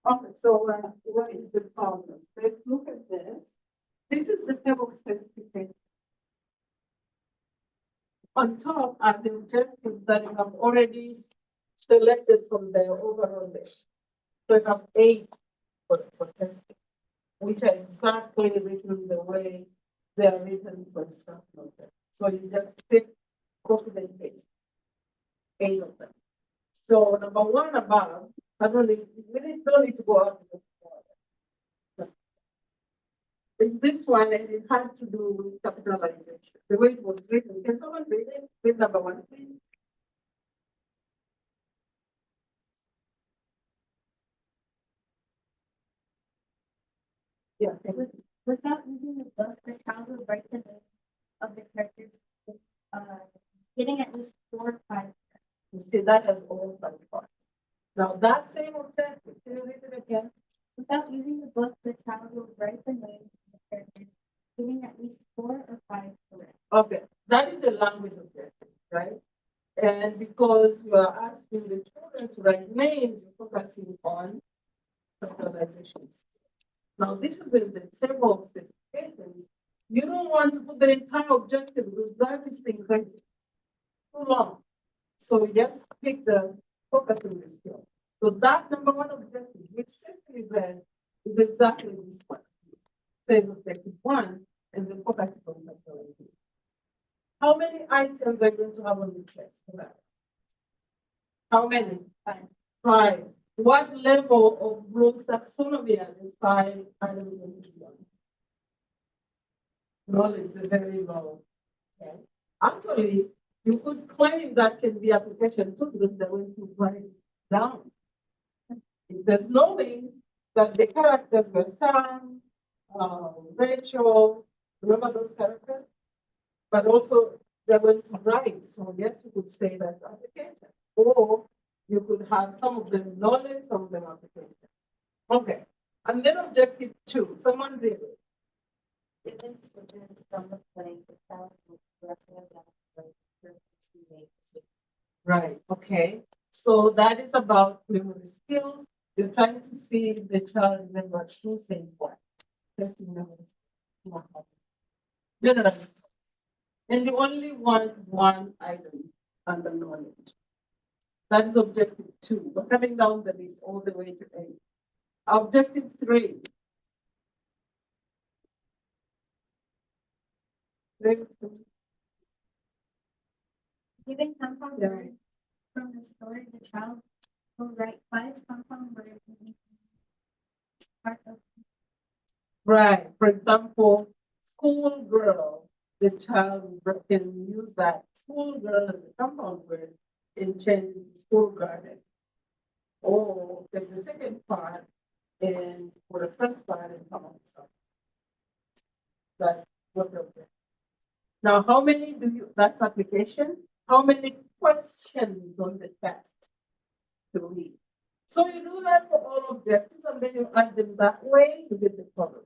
Okay, so what is the problem? Let's look at this. This is the table specification. On top are the objectives that you have already selected from the overall list. So you have 8 for testing, which are exactly written the way they are written for instructional test. So you just pick, copy and paste 8 of them. So number 1 above, I don't need, don't need to go out. In this one, it had to do with capitalization. The way it was written. Can someone read it? Read number 1, please. Yeah. Without using the book, the child will write the name of the characters, uh, getting at least 4 or 5. You see, that has all 5 parts. Now that same objective, can you read it again? Without using the book, the child will write the names of the characters, getting at least 4 or 5 correct. Okay, that is a language objective, right? And because you are asking the children to write names, you're focusing on capitalizations. Now, this is in the table of specifications. You don't want to put the entire objective because that is thing crazy. Too long. So you just pick the focusing the skill. So that number 1 objective, which simply then is exactly this one. Say objective 1 and then focus on capitalization. How many items are going to have on the test for that? How many? 5. 5. What level of Bloom's taxonomy are these 5 items going to be on? Knowledge is very low. Okay. Actually, you could claim that can be application too because they're going to write down. If there's knowing that the characters were Sam, Rachel, remember those characters? But also they're going to write. So yes, you could say that's application. Or you could have some of them knowledge, some of them application. Okay. And then objective 2, someone read it. Given students from the play, the child will correctly identify the persons who made the decision. Right, okay. So that is about memory skills. You're trying to see if the child remembers two same what. Testing memory skills. Generally. And you only want 1 item under knowledge. That is objective 2. We're coming down the list all the way to 8. Objective 3. Given compound Yeah. words from the story, the child will write 5 compound words. Part of Right. For example, schoolgirl, the child can use that schoolgirl as a compound word and change it to school garden. Or take the second part and for the first part and come on something. That's what they'll do. Now, how many do you, that's application? How many questions on the test to read? So you do that for all objectives and then you add them that way to get the problem.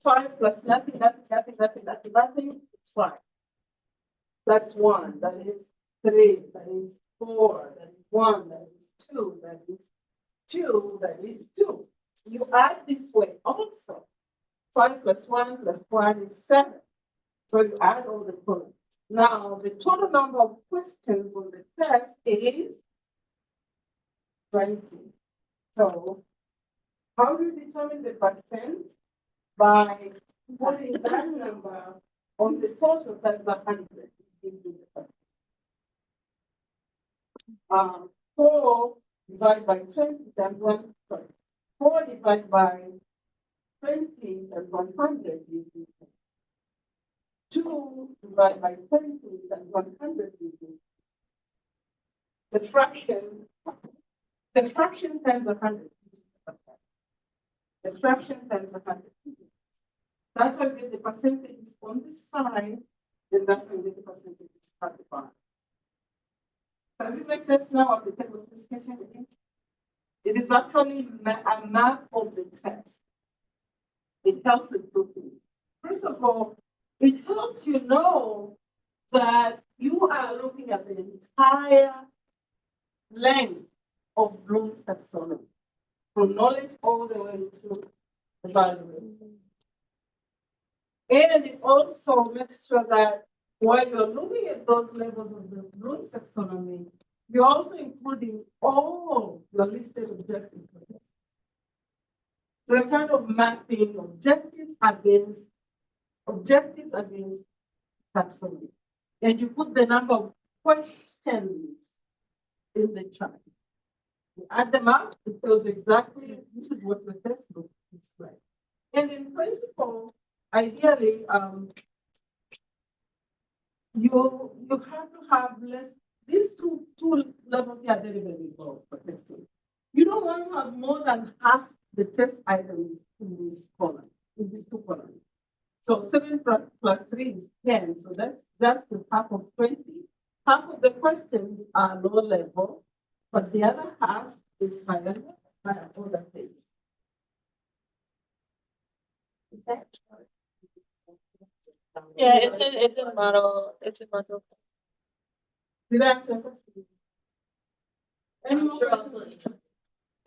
5 plus nothing, nothing, it's 5. That's 1, that is 3, that is 4, that is 1, that is 2, that is 2, that is 2. You add this way also. 5 plus one is 7. So you add all the points. Now, the total number of questions on the test is 20. So how do you determine the percent? By putting that number on the total, that's 100. It gives you the percent. 4 divided by 20, that's 1. Sorry. 4 divided by 20, that's 100. 2 divided by 20, that's 100. The fraction times 100. The fraction times 100. That's how you get the percentages on this side, then that's how you get the percentages at the bottom. Does it make sense now of the table specification again? It is actually a map of the test. It helps with grouping. First of all, it helps you know that you are looking at the entire length of Bloom's taxonomy, from knowledge all the way to evaluation. And it also makes sure that while you're looking at those levels of the Bloom's taxonomy, you're also including all the listed objectives. So you're kind of mapping objectives against taxonomy. And you put the number of questions in the chart. You add them up, it tells exactly this is what the test looks like. And in principle, ideally, you have to have less. These two levels here are very, very low for testing. You don't want to have more than half the test items in this column, in these two columns. So 7 plus 3 is 10. So that's the half of 20. Half of the questions are low level, but the other half is higher other things. Yeah, it's a model. It's a model. Did I answer your question? Any I'm more sure I'll questions? still,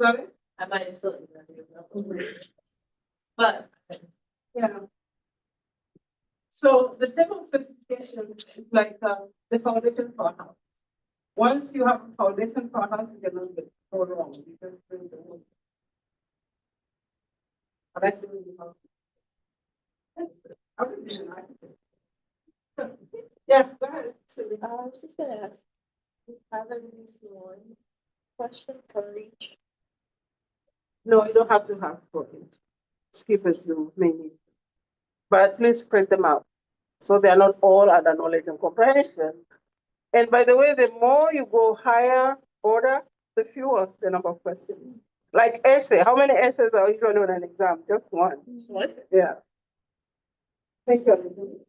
Sorry? I might still interview. But Yeah. So the table specification is like the foundation for a house. Once you have a foundation for a house, you cannot go wrong because bring the wood. I like doing the house. I would be an architect. Yeah, go ahead. Cindy. I was just gonna ask, we have at least one question for each. No, you don't have to have 14. Skip as you may need. But please print them out. So they are not all under knowledge and comprehension. And by the way, the more you go higher order, the fewer the number of questions. Like essay, how many essays are usually on an exam? Just one. What? Yeah. Thank you.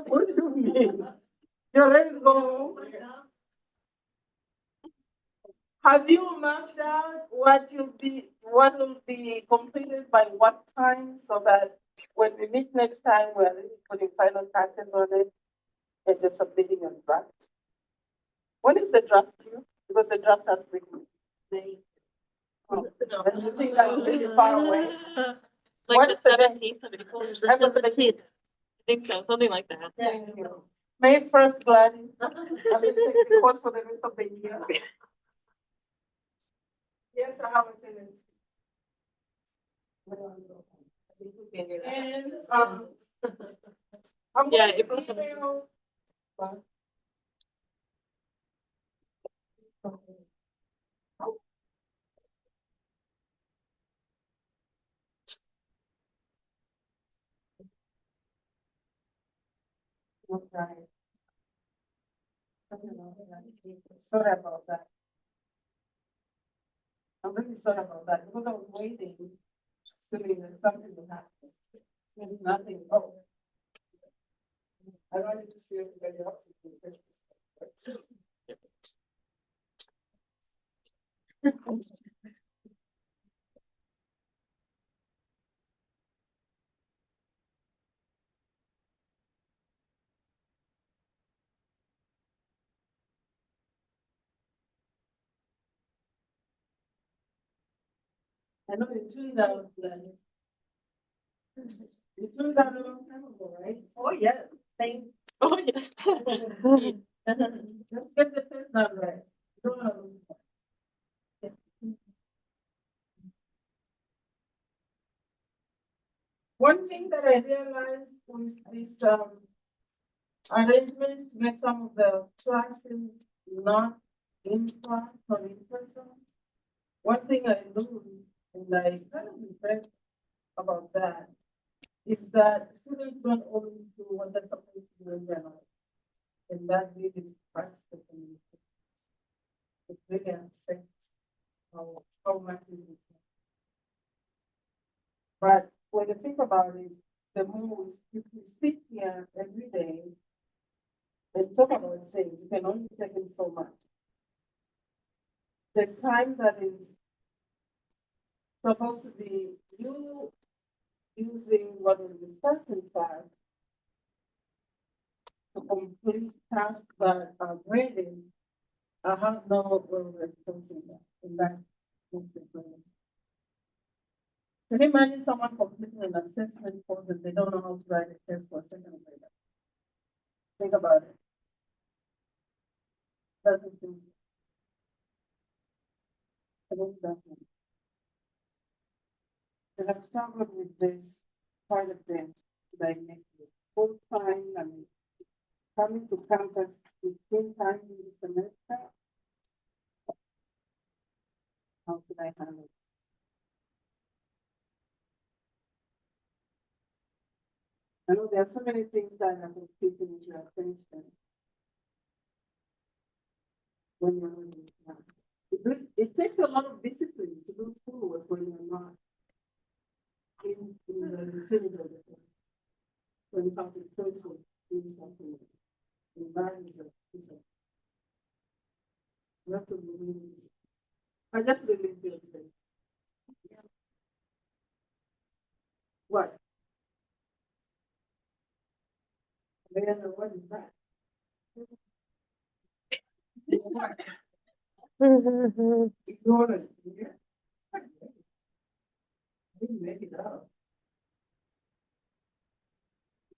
What do you mean? You're ready to go home? Have you mapped out what will be completed by what time so that when we meet next time, we're really putting final touches on it and you're submitting your draft? When is the draft due? Because the draft has been made. Oh, and you think that's really far away? Like What the is the date? 17th of April. The 17th. I think so, something like that. Thank you. May 1st, Gladys. I will take the course for the rest of the year. Yes, I have attendance. And, I'm Yeah, going to April 17th. email. Okay. Sorry about that. I'm really sorry about that because I was waiting, assuming that something would happen. There's nothing. Oh. I wanted to see everybody else's interest. I know you tuned out, Glenn. You tuned out a long time ago, right? Oh, yes, thank. Oh, yes. Let's get the test done right. Don't wanna lose time. One thing that I realized was this, arrangement to make some of the classes not in class or in person. One thing I learned, and I kind of regret about that, is that students don't always do what they're supposed to do in general. And that really impacts the community. It really affects how much is it. But when you think about it, the more we speak here every day and talk about things, you can only take in so much. The time that is supposed to be you using what we discussed in class to complete tasks that are graded, I have no way of replacing that, and that's most important. Can you imagine someone completing an assessment course and they don't know how to write a test for a second grader? Think about it. That's the thing. I don't know. And I've struggled with this quite a bit, like make it full time and coming to campus 15 times in the semester. How could I handle it? I know there are so many things that I have been keeping into your attention when you're in class. It takes a lot of discipline to do schoolwork when you're not in the vicinity of the class. When you have to choice of doing something, and that is a you have to remain. I just really feel it. What? Leanna, what is that? Ignorance, yeah. I didn't make it up.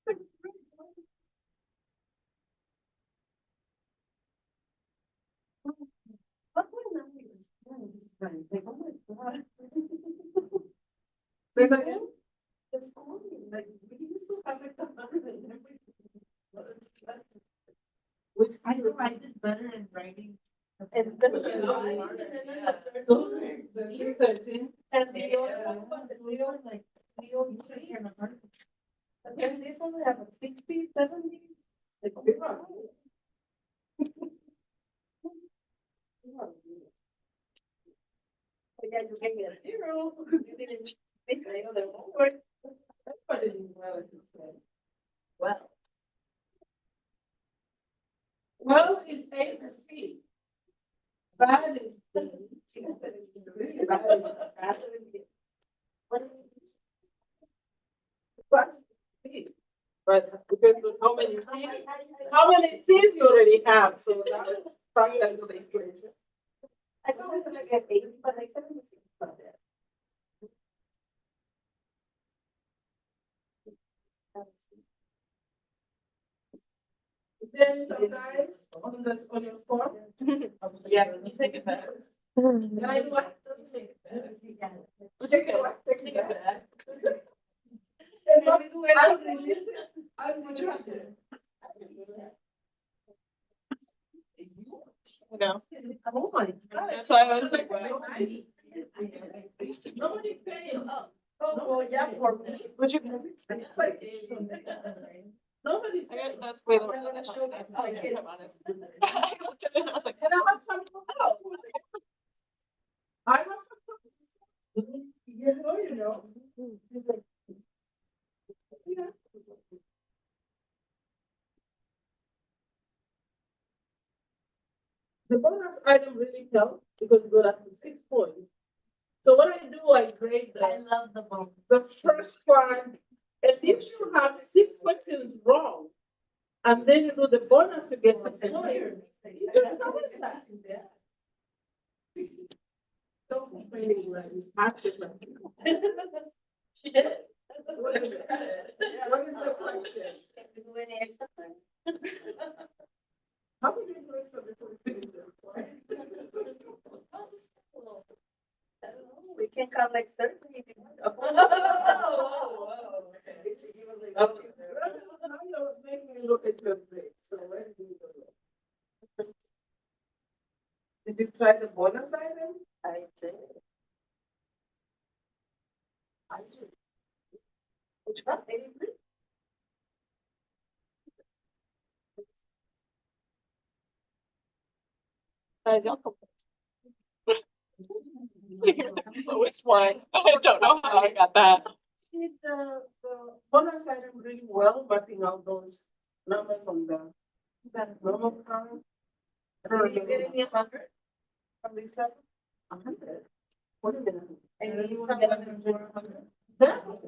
Like, oh my God. Say that again? It's only like we used to have it done and everything. Which I know I did better in writing. And then the 313. And Leo, like Leo, you should hear my heart. And then this one we have a 60, 70. Like, yeah, you gave me a 0 because you didn't think I know the homework. But it didn't well, well. Well, it's A to C. Bad is B. Really bad is bad. But depends on how many C's you already have, so that is factor into the equation. I thought I was gonna get 8, but like 76 is not bad. Then sometimes on your score. Yeah, you take it back. Can I do what? Take it back. Take it what? Take it back. And what we do it, I'll release it. I'll retract it. No. Oh my God. That's why I was like, wow. Nobody failed. Oh, well, yeah, for me. Would you? Nobody I guess failed. that's way lower than I thought. I'm honest. I looked at it and I was like, And I have some. I have some. Yes, so you know. Yes. The bonus item really helped because it got up to 6 points. So what I do, I grade I love the book. the first one, and if you have 6 questions wrong, and then you do the bonus, you get 6 points. You just notice that. Don't complain, Gladys. Ask the question. She did. What is it? What is the question? How many words for the We can come next Thursday if you want. Okay. Now you're making me look at your grade, so where do you go? Did you try the bonus item? I did. Which one? 83? Guys, y'all come. Which one? I don't know how I got that. Did the bonus item really well, mapping out those numbers on the normal curve? Are you getting me 100 from these seven? 100. What is it? And you want to get us 400? That was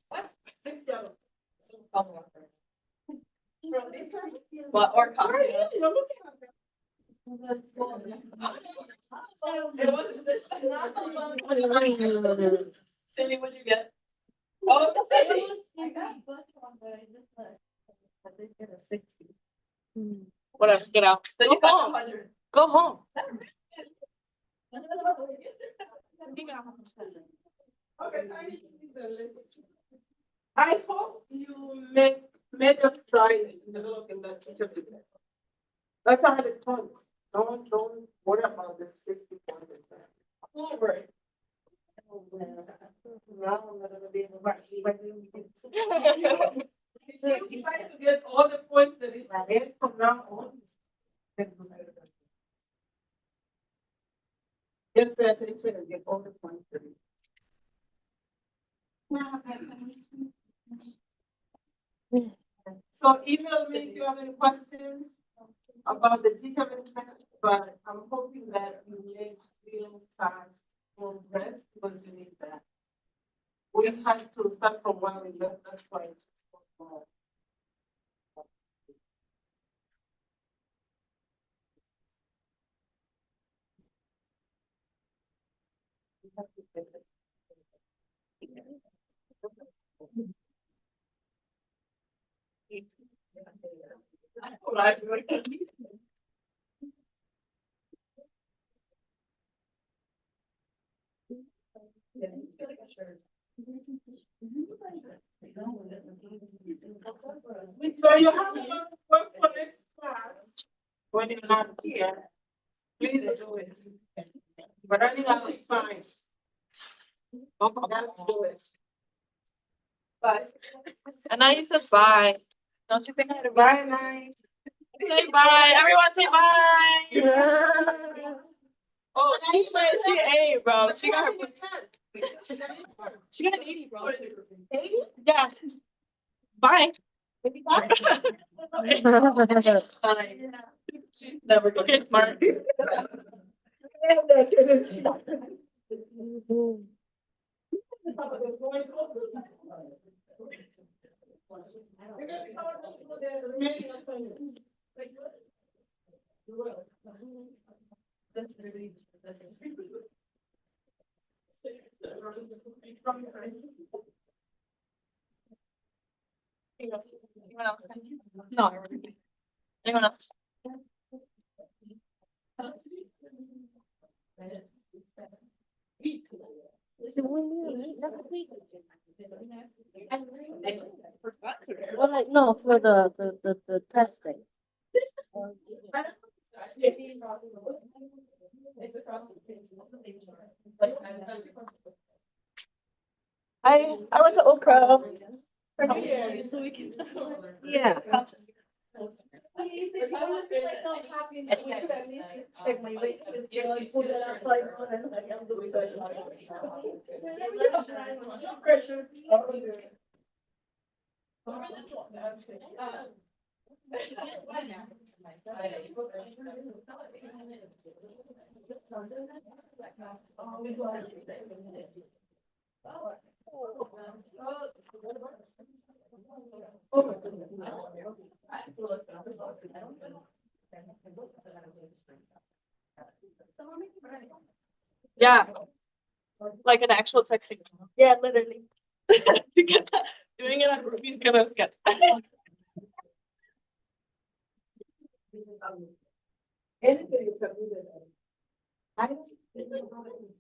what? 60 out of from this seven? But, or Why are you looking at that? It wasn't this. Not Cindy, what'd you get? Oh, Cindy. I got a bunch on there, just like. I did get a 60. Whatever, get out. So you got 100. Go home. Okay, so I need to see the list. I hope you made us try in developing that teacher together. That's how it counts. Don't worry about the 60 points. Over it. Now I'm not gonna be able to. If you try to get all the points that is in from now on. Just pay attention and get all the points that is. So email me if you have any questions about the GCAM test, but I'm hoping that you make real fast progress because you need that. We had to start from where we left, that's why it's so small. We have to fix it. So you have a lot of work for next class when you're not here. Please do it. But anyhow, it's fine. Just do it. Bye. And now you said bye. Don't you think I had to Bye, night. say bye? Everyone say bye. Oh, she A, bro. She got her. She got an 80, bro. 80? Yeah. Bye. Bye. She's never gonna get smart. Anyone else? No. Anyone else? Well, like, no, for the testing. I went to Old Crow. So we can. Yeah. Check my weight. Pressure. Yeah. Like an actual texting. Yeah, literally. To get that, doing it on Ruby's gonna get. Anything is submitted. I don't know how to-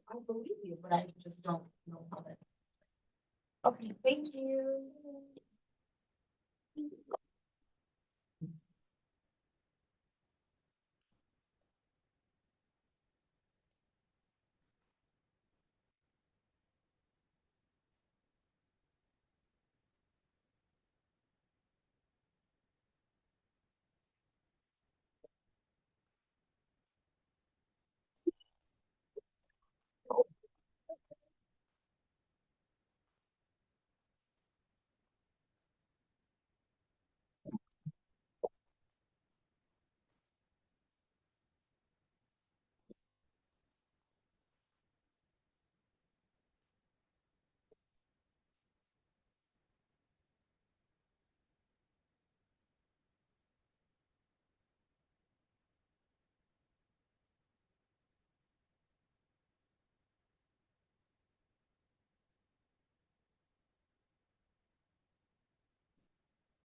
I believe you, but I just don't know how to. Okay, thank you.